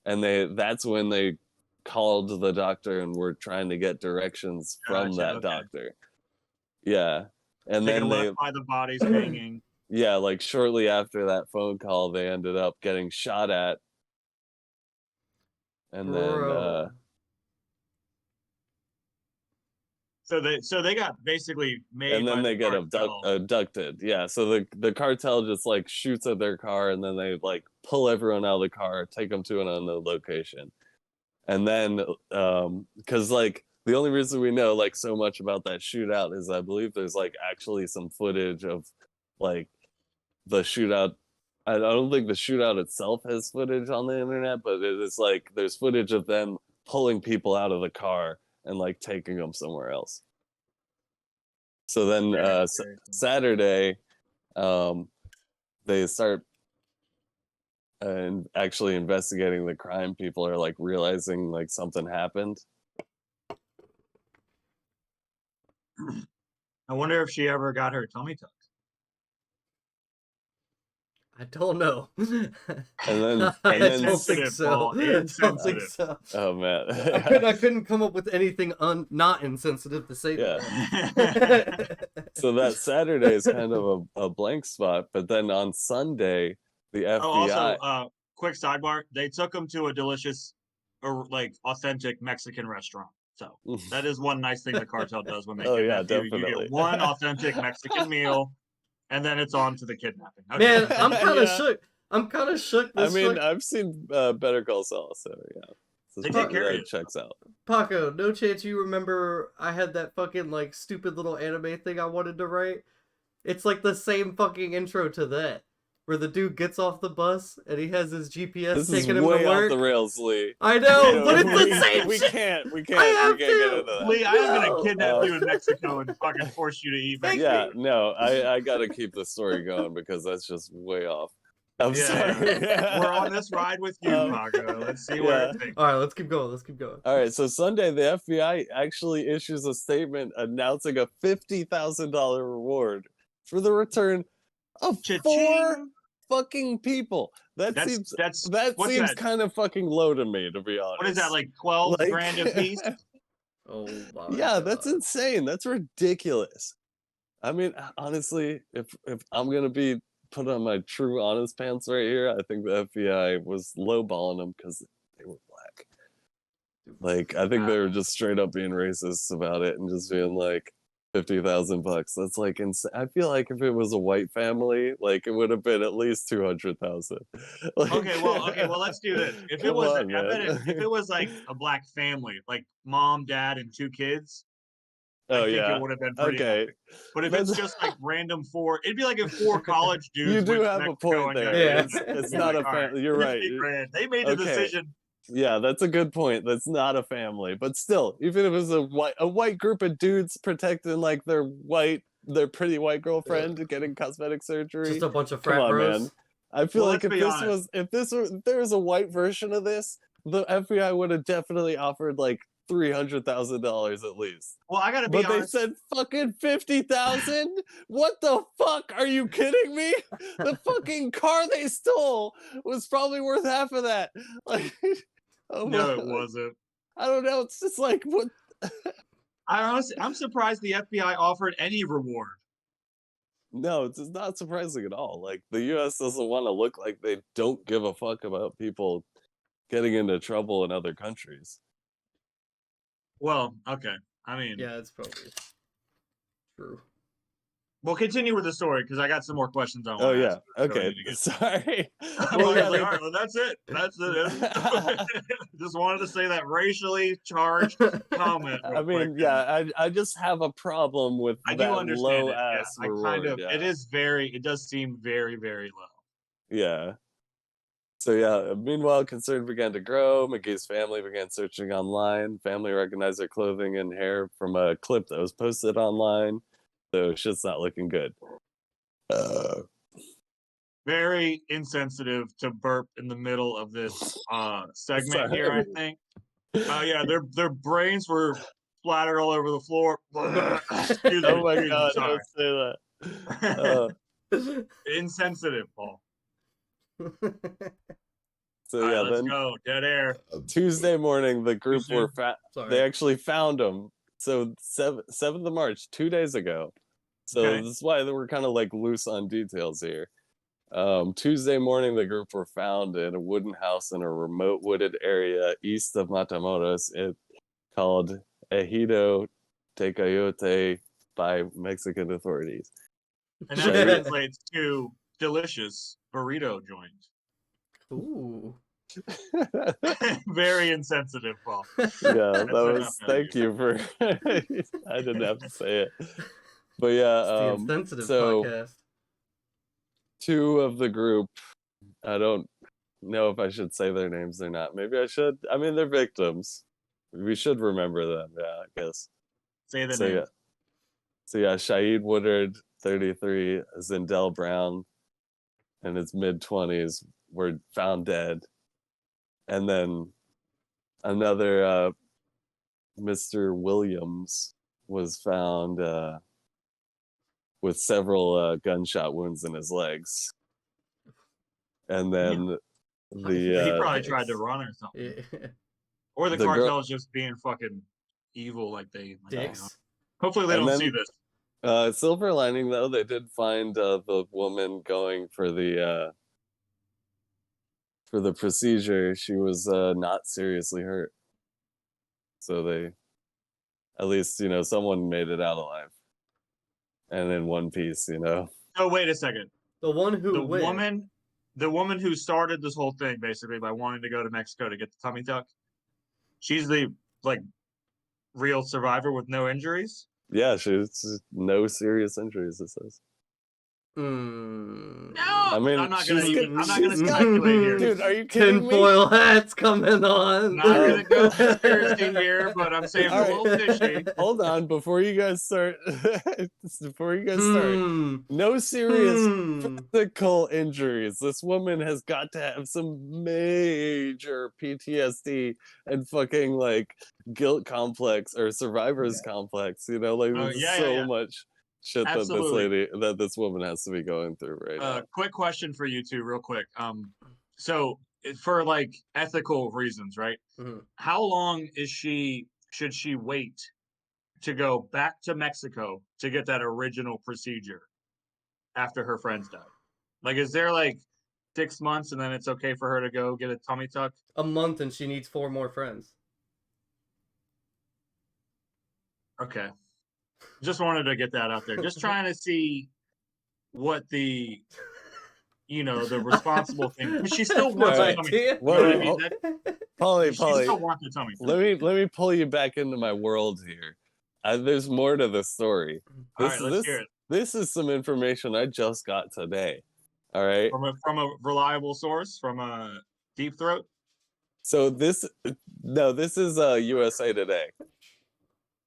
and that's when they called the doctor and were trying to get directions from that doctor. Yeah, and Taken then left by the bodies hanging. Yeah, like shortly after that phone call, they ended up getting shot at, and then So they got basically made. and then by they the get cartel. abducted. Yeah, so the cartel just like shoots at their car, and then they like pull everyone out of the car, take them to an unknown location, and then because like the only reason we know like so much about that shootout is I believe there's like actually some footage of like the shootout. I don't think the shootout itself has footage on the internet, but it is like there's footage of them pulling people out of the car and like taking them somewhere else. So then Saturday, they start and actually investigating the crime. People are like realizing like something happened. I wonder if she ever got her tummy tuck. I don't know. And then I don't think so. I don't think so. Oh man, I couldn't come up with anything not insensitive to say. So that Saturday is kind of a blank spot, but then on Sunday, the FBI. Oh, also, quick sidebar: they took him to a delicious, or like authentic Mexican restaurant. So that is one nice thing the cartel does when they kidnap you. You get one authentic Mexican meal, and then it's on to the kidnapping. Okay. Man, I'm kind of shook. I'm kind of shook. I mean, I've seen Better Call Saul, so yeah. They take care of you. Checks out. Paco, no chance you remember I had that fucking like stupid little anime thing I wanted to write? It's like the same fucking intro to that, where the dude gets off the bus and he has his GPS taking him to work. This is way off the rails, Lee. I know, but it's the same we shit. Can't get into that. Lee, I am gonna kidnap you in Mexico and fucking force you to eat Mexican. Yeah, no, I gotta keep the story going because that's just way off. I'm sorry. Yeah. We're on this ride with you, Paco. Let's see where it takes. All right, let's keep going. All right, so Sunday, the FBI actually issues a statement announcing a $50,000 reward for the return of four fucking people. That seems kind of fucking low to me, to be honest. What is that, like 12 grand a piece? Oh my yeah, God. That's insane. That's ridiculous. I mean, honestly, if I'm gonna be put on my true honest pants right here, I think the FBI was lowballing them because they were black. Like, I think they were just straight up being racist about it and just being like, $50,000. That's like insane. I feel like if it was a white family, like it would have been at least 200,000. Like, okay, well, let's do this. If it was, if it was like a black family, like mom, dad, and 2 kids, I think it would have been pretty epic. But if it's just like random 4, it'd be like if 4 college dudes. You do have a point there. Yeah. It's not a family. You're right. Grand. They made the decision. Yeah, that's a good point. That's not a family, but still, even if it was a white group of dudes protecting like their pretty white girlfriend getting cosmetic surgery, just a bunch of frat bros. Man. I feel like if there was a white version of this, the FBI would have definitely offered like $300,000 at least. Well, I gotta be honest. But they said fucking 50,000. What the fuck? Are you kidding me? The fucking car they stole was probably worth half of that. Like, no, it wasn't. I don't know. It's just like what. I'm surprised the FBI offered any reward. No, it's not surprising at all. Like the U.S. doesn't want to look like they don't give a fuck about people getting into trouble in other countries. Well, okay. I mean, yeah, it's probably true. We'll continue with the story because I got some more questions I want Oh to yeah. ask. So Okay. Sorry. Well, I was like, all right, well, that's it. That's it. Just wanted to say that racially charged comment. I mean, yeah, I just have a problem with I do that understand low it. Yeah, ass I reward. kind of. Yeah. It does seem very, very low. Yeah. So yeah, meanwhile, concern began to grow. McGee's family began searching online. Family recognized their clothing and hair from a clip that was posted online. So shit's not looking good. Very insensitive to burp in the middle of this segment here, I think. Yeah, their brains were splattered all over the floor. Excuse me. Oh my God, Sorry. don't say that. Insensitive, Paul. So All yeah, right, let's then go. Dead air. Tuesday morning, the group soon? they actually found him. So 7th of March, 2 days ago. So Okay. this is why we're kind of like loose on details here. Tuesday morning, the group were found in a wooden house in a remote wooded area east of Matamoros. It called Ejido de G.O.A.T by Mexican authorities. And that translates to delicious burrito joint. Ooh. Very insensitive, Paul. Yeah, that was. Thank you for. I didn't have to say it, but yeah. It's the insensitive so podcast. 2 of the group. I don't know if I should say their names or not. Maybe I should. I mean, they're victims. We should remember them. Yeah, I guess. Say the So name. yeah. So yeah, Shaid Woodard, 33, Zindel Brown, in his mid-20s, were found dead, and then another Mr. Williams was found with several gunshot wounds in his legs, and then He probably tried to run or something, or the cartel's just being fucking evil, like they. Dicks. Hopefully they don't see this. Silver lining though, they did find the woman going for the procedure. She was not seriously hurt, so they, at least, someone made it out alive, and in one piece. Oh, wait a second. The one who the woman who started this whole thing basically by wanting to go to Mexico to get the tummy tuck. She's the real survivor with no injuries. Yeah, she's no serious injuries. It says. No, I mean, I'm not gonna speculate here. Dude, are you kidding me? Tinfoil hats coming on. Not gonna go conspiracy here, but I'm saying a little fishy. Hold on, before you guys start. No serious physical injuries. This woman has got to have some major PTSD and fucking guilt complex or survivor's complex. There's much shit that this woman has to be going through right now. Quick question for you two, real quick. So for ethical reasons, right? Mm-hmm. How long should she wait to go back to Mexico to get that original procedure after her friends died? Is there 6 months and then it's okay for her to go get a tummy tuck? A month and she needs 4 more friends. Okay. Just wanted to get that out there. Just trying to see what the responsible thing. But she still wants a tummy. You know what I mean? Paulie, she still wants a tummy. Let me pull you back into my world here. There's more to the story. All right, let's hear it. This is some information I just got today. All right. From a reliable source, from a Deep Throat. So this is USA Today.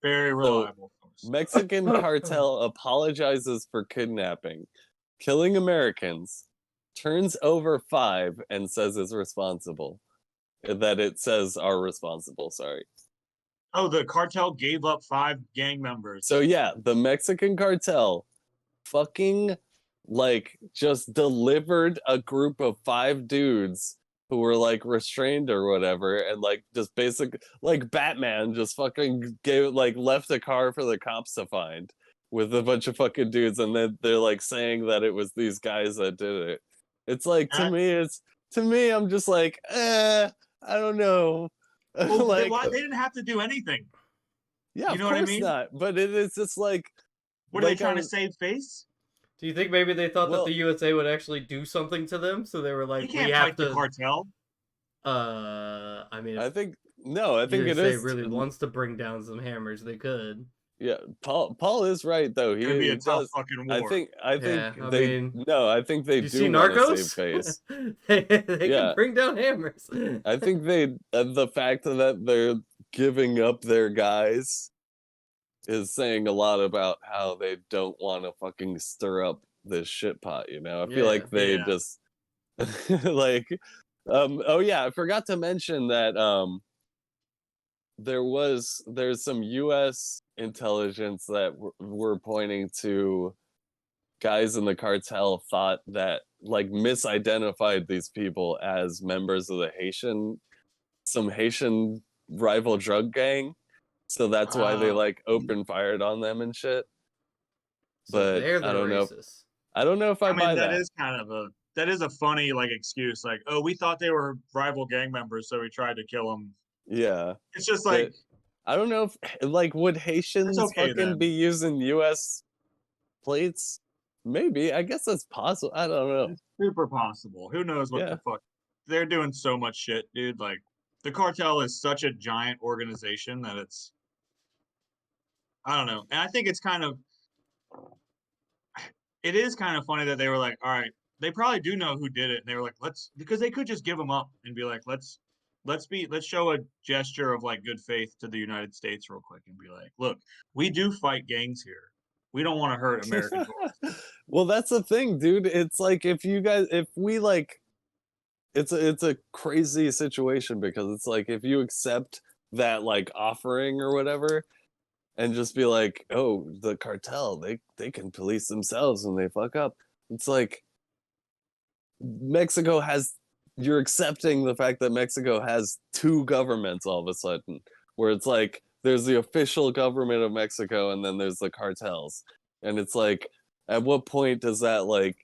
Very reliable source. Mexican cartel apologizes for kidnapping, killing Americans, turns over 5 and says is responsible. That it says are responsible, sorry. Oh, the cartel gave up 5 gang members. So yeah, the Mexican cartel fucking just delivered a group of 5 dudes who were restrained or whatever, and just basic Batman just fucking left a car for the cops to find with a bunch of fucking dudes, and then they're saying that it was these guys that did it. It's to me I'm just I don't know. Well, they didn't have to do anything. Yeah, you know what I mean? Not. But it's just What are they trying to save face? Do you think maybe they thought that the USA would actually do something to them, so they were like, "We can't fight the cartel." I mean, I think it USA is really wants to bring down some hammers. They could. Yeah, Paul is right though. It'd be a tough does. fucking war. I think I think they do want to Narcos? save face. they can bring down hammers. I think the fact that they're giving up their guys is saying a lot about how they don't want to fucking stir up this shit pot, you know? I feel like they just like oh yeah, I forgot to mention that there's some US intelligence that were pointing to guys in the cartel thought that like misidentified these people as members of the some Haitian rival drug gang. So that's why they like open fired on them and shit. So but they're the I don't know. racists. I don't know if I buy that. That is kind of a funny like excuse. Like, oh, we thought they were rival gang members, so we tried to kill them. Yeah. It's just like, I don't know if like would Haitians fucking be using U.S. plates? Maybe. I guess that's possible. I don't know. It's super possible. Who knows what the fuck? They're doing so much shit, dude. Like, the cartel is such a giant organization that it's, I don't know. And I think it's it is kind of funny that they were like, all right, they probably do know who did it. And they were like, because they could just give them up and be like, let's show a gesture of like good faith to the United States real quick and be like, look, we do fight gangs here. We don't want to hurt American tourists. Well, that's the thing, dude. It's like if we like, it's a crazy situation because it's like if you accept that like offering or whatever, and just be like, oh, the cartel, they can police themselves when they fuck up. It's like you're accepting the fact that Mexico has two governments all of a sudden, where it's like there's the official government of Mexico and then there's the cartels. And it's like, at what point does that like,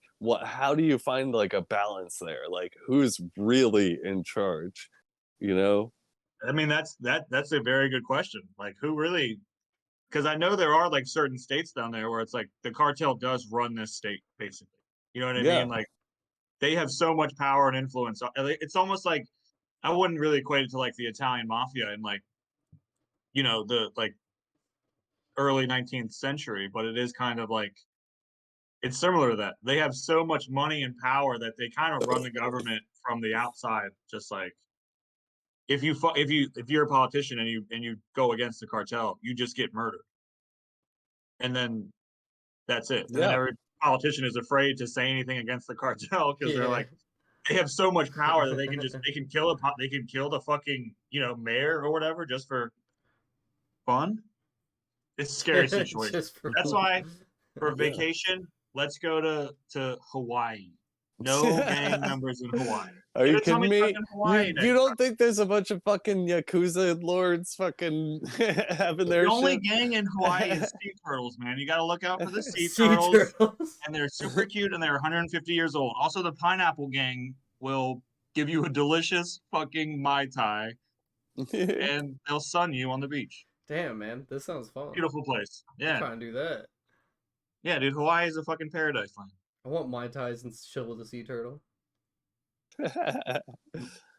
how do you find like a balance there? Like who's really in charge, you know? I mean, that's a very good question. Like who really, because I know there are like certain states down there where it's like the cartel does run this state, basically. You know what I mean? Like they have so much power and influence. It's almost like, I wouldn't really equate it to like the Italian mafia in like, you know, the like early 19th century, but it is kind of like, it's similar to that. They have so much money and power that they kind of run the government from the outside. Just like if you're a politician and you go against the cartel, you just get murdered, and then that's it. And then every politician is afraid to say anything against the cartel because they're like, they have so much power that they can kill the fucking, you know, mayor or whatever just for fun. It's a scary situation. That's why for vacation, let's go to Hawaii. No gang members in Hawaii. Are you kidding me? You don't think there's a bunch of fucking Yakuza lords fucking having their The only shit? gang in Hawaii is sea turtles, man. You got to look out for the sea turtles. And they're super cute and they're 150 years old. Also, the pineapple gang will give you a delicious fucking Mai Tai and they'll sun you on the beach. Damn, man. This sounds fun. Beautiful place. Yeah. I'm trying to do that. Yeah, dude. Hawaii is a fucking paradise land. I want Mai Tais and chill with a sea turtle.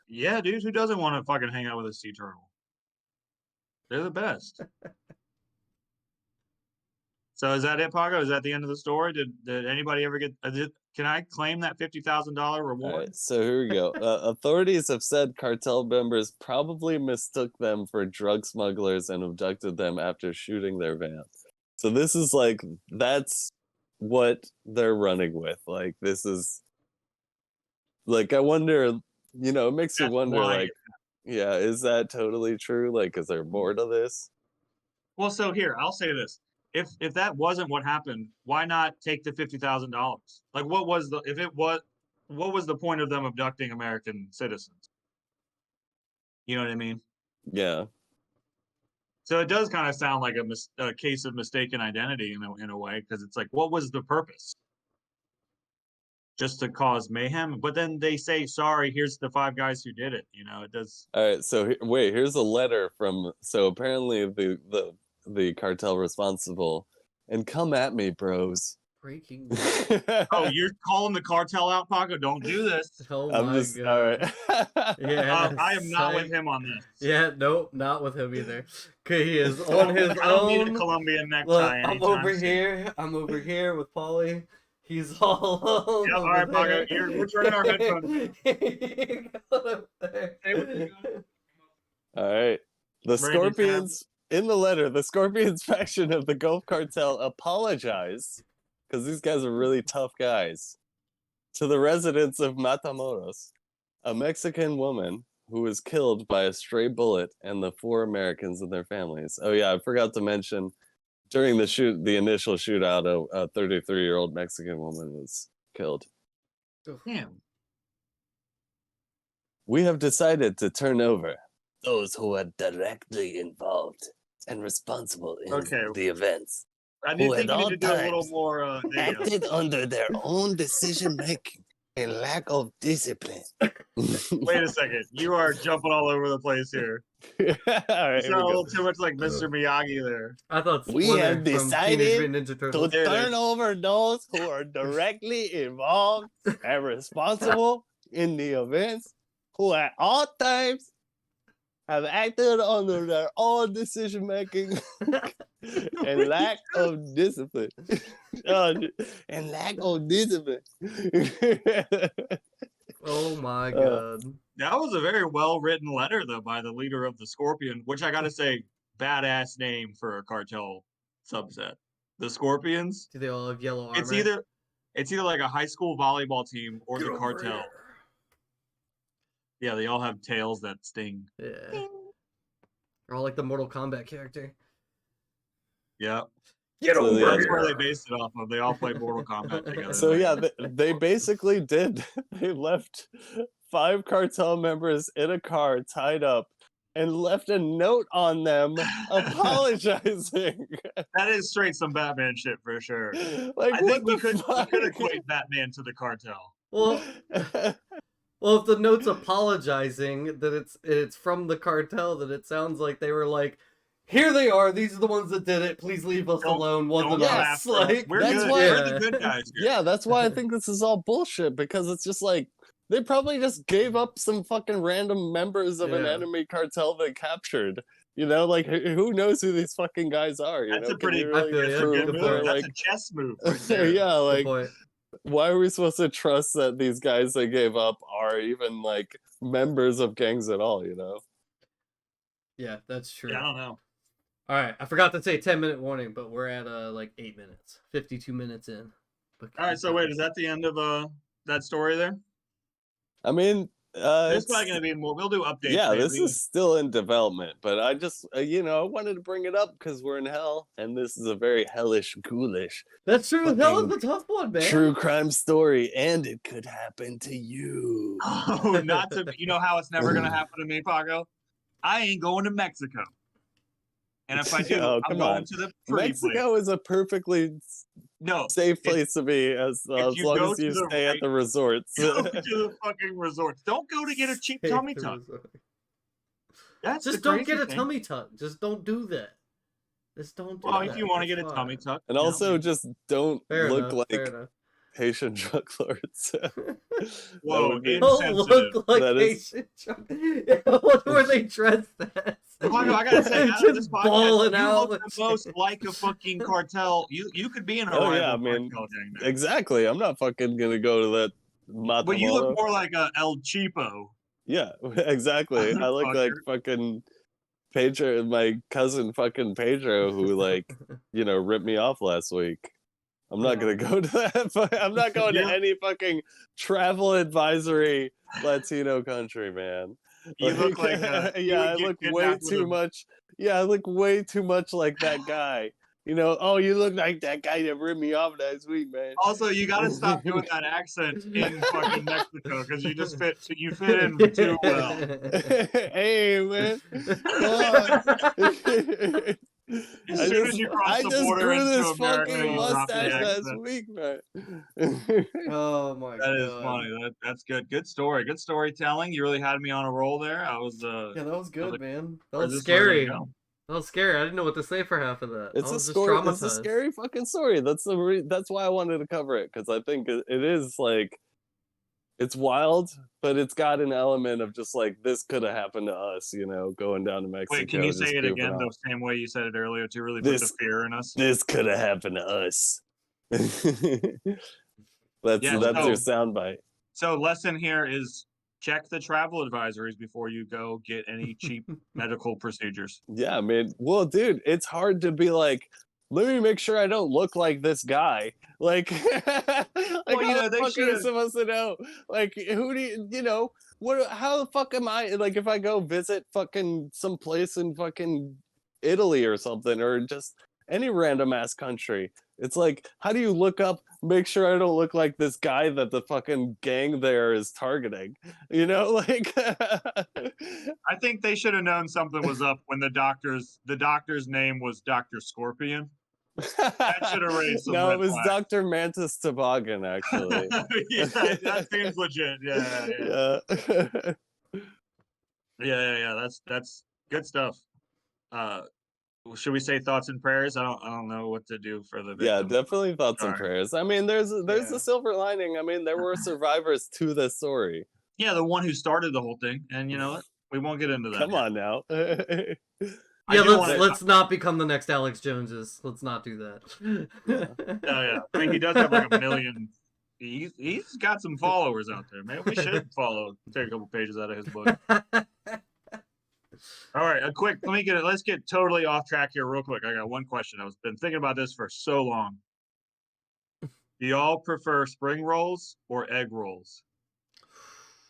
Yeah, dude. Who doesn't want to fucking hang out with a sea turtle? They're the best. So is that it, Pago? Is that the end of the story? Did anybody ever get? Can I claim that $50,000 reward? Right, so here we go. Authorities have said cartel members probably mistook them for drug smugglers and abducted them after shooting their van. So this is like, that's what they're running with. Like, this is like, I wonder, you know, it makes you wonder, like, yeah, is that totally true? Like, is there more to this? Well, so here, I'll say this. If that wasn't what happened, why not take the $50,000? Like, what was the point of them abducting American citizens? You know what I mean? Yeah. So it does kind of sound like a case of mistaken identity in a way, because it's like, what was the purpose? Just to cause mayhem? But then they say, sorry, here's the 5 guys who did it. You know, it does. All right. So wait, here's a letter from. So apparently the cartel responsible and come at me, bros. Breaking. Oh, you're calling the cartel out, Paco? Don't do this. Oh I'm my just god. all right. Yeah, I am not with him on this. Yeah, nope, not with him either. Okay, he is on his I don't need a own. Colombian necktie. Look, I'm over soon. here. I'm over here with Paulie. He's all alone. Yep, all right, Paco. We're turning our headphones. All right. The Scorpions, in the letter, the Scorpions faction of the Gulf Cartel apologize, because these guys are really tough guys, to the residents of Matamoros, a Mexican woman who was killed by a stray bullet, and the 4 Americans and their families. Oh yeah, I forgot to mention, during the initial shootout, a 33-year-old Mexican woman was killed. Damn. We have decided to turn over those who are directly involved and responsible in the events. I think you need to do a little more. Acted under their own decision making and lack of discipline. Wait a second, you are jumping all over the place here. All right, you sound a little too much like Mr. Miyagi there. I thought we have decided to There turn over those who are directly involved and responsible in the events, who at all times have acted under their own decision making and lack of discipline. And lack of discipline. Oh my god. That was a very well written letter, though, by the leader of the Scorpion, which I gotta say, badass name for a cartel subset. The Scorpions. Do they all have yellow armor? It's either like a high school volleyball team or the cartel. Yeah, they all have tails that sting. Yeah. They're all like the Mortal Kombat character. Yeah. Get over here. That's where they based it off of. They all play Mortal Kombat together. So yeah, they basically did. They left 5 cartel members in a car tied up and left a note on them apologizing. That is straight some Batman shit for sure. Like, I think you could equate Batman to the cartel. Well, if the note's apologizing, that it's from the cartel, that it sounds like they were like, here they are. These are the ones that did it. Please leave us alone. Wasn't us. Like, we're the good guys here. Yeah, that's why I think this is all bullshit, because it's just like they probably just gave up some fucking random members of an enemy cartel they captured. You know, like who knows who these fucking guys are? You that's know? a pretty really good move. That's a chess move. Right there. Yeah, like why are we supposed to trust that these guys they gave up are even like members of gangs at all? You know? Yeah, that's true. Yeah, I don't know. All right, I forgot to say 10-minute warning, but we're at like 8 minutes, 52 minutes in. All right, so wait, is that the end of that story there? I mean, there's probably gonna be more. We'll do updates. Yeah, maybe. This is still in development, but I just I wanted to bring it up because we're in hell, and this is a very hellish, ghoulish. That's true. Hell is the tough one, man. True crime story, and it could happen to you. Oh, not to you know how it's never gonna happen to me, Paco. I ain't going to Mexico. And if I do, I'm going to the Mexico is a perfectly safe place to be as long as you stay at the resorts. Go to the fucking resorts. Don't go to get a cheap tummy tuck. That's just don't get a tummy tuck. Just don't do that. Just don't do that. If you want to get a tummy tuck. And also just don't look like Haitian drug lords. Whoa, don't look like Haitian drug lords. What were they dressed as? I gotta say, out of this balling podcast, out. You look the most like a fucking cartel. You could be in a rival cartel gang. Exactly. I'm not fucking gonna go to that Matamoros. But you look more like a El Cheapo. Yeah, exactly. I look like fucking Pedro, my cousin fucking Pedro, who like, ripped me off last week. I'm not gonna go to that. I'm not going to any fucking travel advisory Latino country, man. You look like I look way too much. Yeah, I look way too much like that guy. You look like that guy that ripped me off last week, man. Also, you gotta stop doing that accent in fucking Mexico because you just fit in too well. Hey, man. As soon as you cross the border into America, fucking mustache last week, man. Oh my god, that is funny. That's good. Good story. Good storytelling. You really had me on a roll there. I was. Yeah, that was good, man. That was scary. That That was scary. I didn't know what to say for half of that. It's I a was just story. traumatized. It's a scary fucking story. That's that's why I wanted to cover it, because I think it is like, it's wild, but it's got an element of just like, this could have happened to us, you know, going down to Mexico. Wait, can you say it again off. the same way you said it earlier to really put the fear in us? This could have happened to us. That's your soundbite. So lesson here is check the travel advisories before you go get any cheap medical procedures. Yeah, man. Well, dude, it's hard to be like, let me make sure I don't look like this guy. Like, well, you know, they should have supposed to know. Like, who do you know? How the fuck am I? Like, if I go visit fucking some place in fucking Italy or something, or just any random ass country, it's like, how do you look up, make sure I don't look like this guy that the fucking gang there is targeting? You know, like. I think they should have known something was up when the doctor's name was Dr. Scorpion. That should have raised some No, red it was flags. Dr. Mantis Toboggan, actually. Yeah, that seems legit. Yeah. That's good stuff. Should we say thoughts and prayers? I don't know what to do for the victim. Yeah, definitely thoughts and prayers. I mean, there's a silver lining. I mean, there were survivors to this story. Yeah, the one who started the whole thing, and you know what? We won't get into that. Come on now. Yeah, let's not become the next Alex Joneses. Let's not do that. Yeah. I mean, he does have like 1 million. He's got some followers out there, man. We should take a couple pages out of his book. All right, let's get totally off track here real quick. I got one question. I've been thinking about this for so long. Do y'all prefer spring rolls or egg rolls?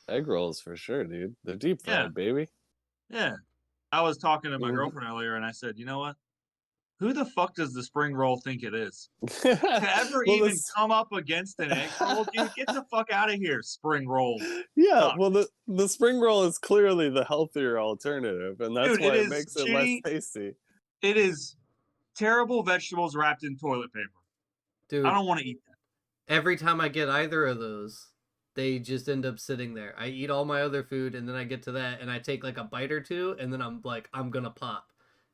Egg rolls for sure, dude. They're deep fried, baby. Yeah. I was talking to my girlfriend earlier, and I said, you know what? Who the fuck does the spring roll think it is? To ever even come up against an egg roll, dude, get the fuck out of here, spring roll. Yeah, Fuck. well, the spring roll is clearly the healthier alternative, and that's why it makes it less tasty. It is terrible vegetables wrapped in toilet paper. Dude, I don't want to eat that. Every time I get either of those, they just end up sitting there. I eat all my other food, and then I get to that, and I take like a bite or two, and then I'm like, I'm gonna pop.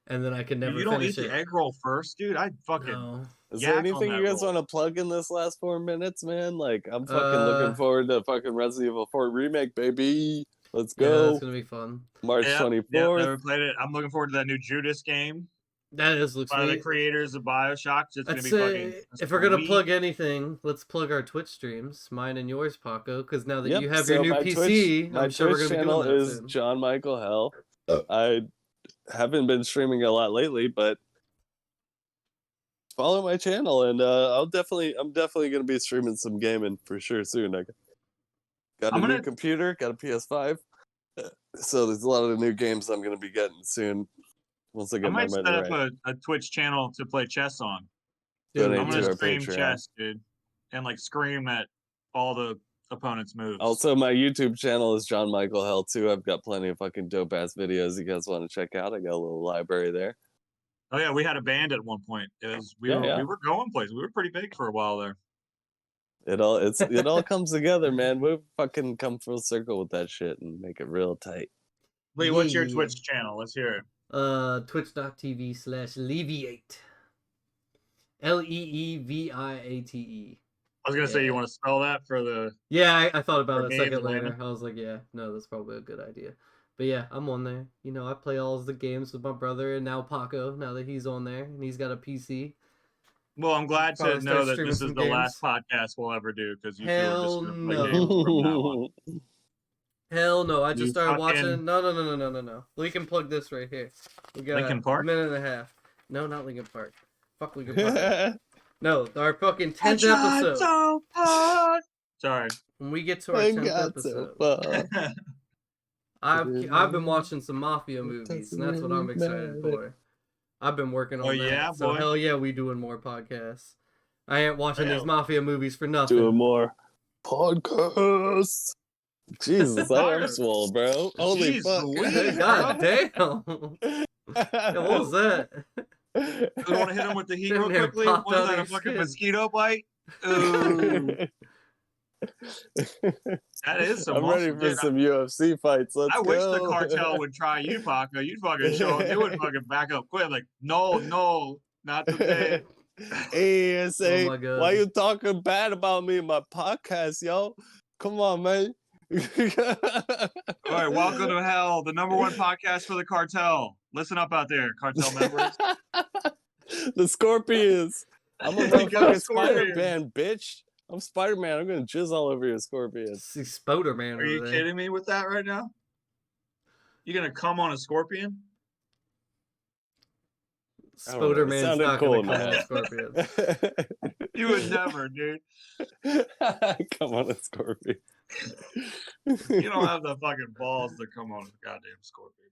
And then I can never finish it. You don't eat the egg roll first, dude? I'd fucking... No. Is there anything you guys want to plug in this last 4 minutes, man? Like, I'm fucking looking forward to fucking Resident Evil 4 Remake, baby. Let's go. Yeah, that's going to be fun. March 24th. Yeah, never played it. I'm looking forward to that new Judas game. That looks by sweet. The creators of BioShock. It's going to be fucking... If we're going to plug anything, let's plug our Twitch streams, mine and yours, Paco, because now that you have your new PC, I'm sure we're going to be doing that soon. My Twitch channel is John Michael Hell. I haven't been streaming a lot lately, but follow my channel, and I'm definitely gonna be streaming some gaming for sure soon. I got a new computer, got a PS5, so there's a lot of new games I'm gonna be getting soon. Once I get my money right. I might set up a Twitch channel to play chess on. Dude, I'm gonna stream chess, dude, and like scream at all the opponent's moves. Also, my YouTube channel is John Michael Hell too. I've got plenty of fucking dope ass videos you guys want to check out. I got a little library there. Oh yeah, we had a band at one point. We were going places. We were pretty big for a while there. It all comes together, man. We fucking come full circle with that shit and make it real tight. Lee, what's your Twitch channel? Let's hear it. Twitch.tv/Leviate. Leeviate. I was gonna say, you want to spell that for the... Yeah, I thought about it a second later. I was like, yeah, no, that's probably a good idea. But yeah, I'm on there. You know, I play all the games with my brother and now Paco, now that he's on there and he's got a PC. Well, I'm glad to know that this is the last podcast we'll ever do, because you Hell no. Hell no. I just started watching... No. We can plug this right here. We got Linkin Park? a minute and a half. No, not Linkin Park. Fuck Linkin Park. No, our fucking 10th episode. So sorry. When we get to our 10th episode, I've been watching some Mafia movies, and that's what I'm excited for. I've been working on that. Yeah, so boy. Hell yeah, we doing more podcasts. I ain't watching these Mafia movies for nothing. Doing more podcasts. Jesus, I am swole, bro. Holy fuck. God damn. Yeah, what was that? You want to hit him with the heat real quickly? Was that a fucking mosquito bite? Ooh. That is some I'm muscle, ready for dude. some UFC fights. Let's I go. wish the Cartel would try you, Paco. You'd fucking show them. They would fucking back up quick. Like, no, not today. ASA, Oh my God. why you talking bad about me in my podcast, yo? Come on, man. All right, welcome to hell, the #1 podcast for the Cartel. Listen up out there, Cartel members. The Scorpions. I'm a motherfucking Spider-Man, bitch. I'm Spider-Man. I'm gonna jizz all over your Scorpion. See Spoder-Man. Are you kidding me with that right now? You gonna come on a scorpion? Spoder-Man's not cool, gonna come on Scorpion. You would never, dude. Come on a Scorpion. You don't have the fucking balls to come on a goddamn scorpion.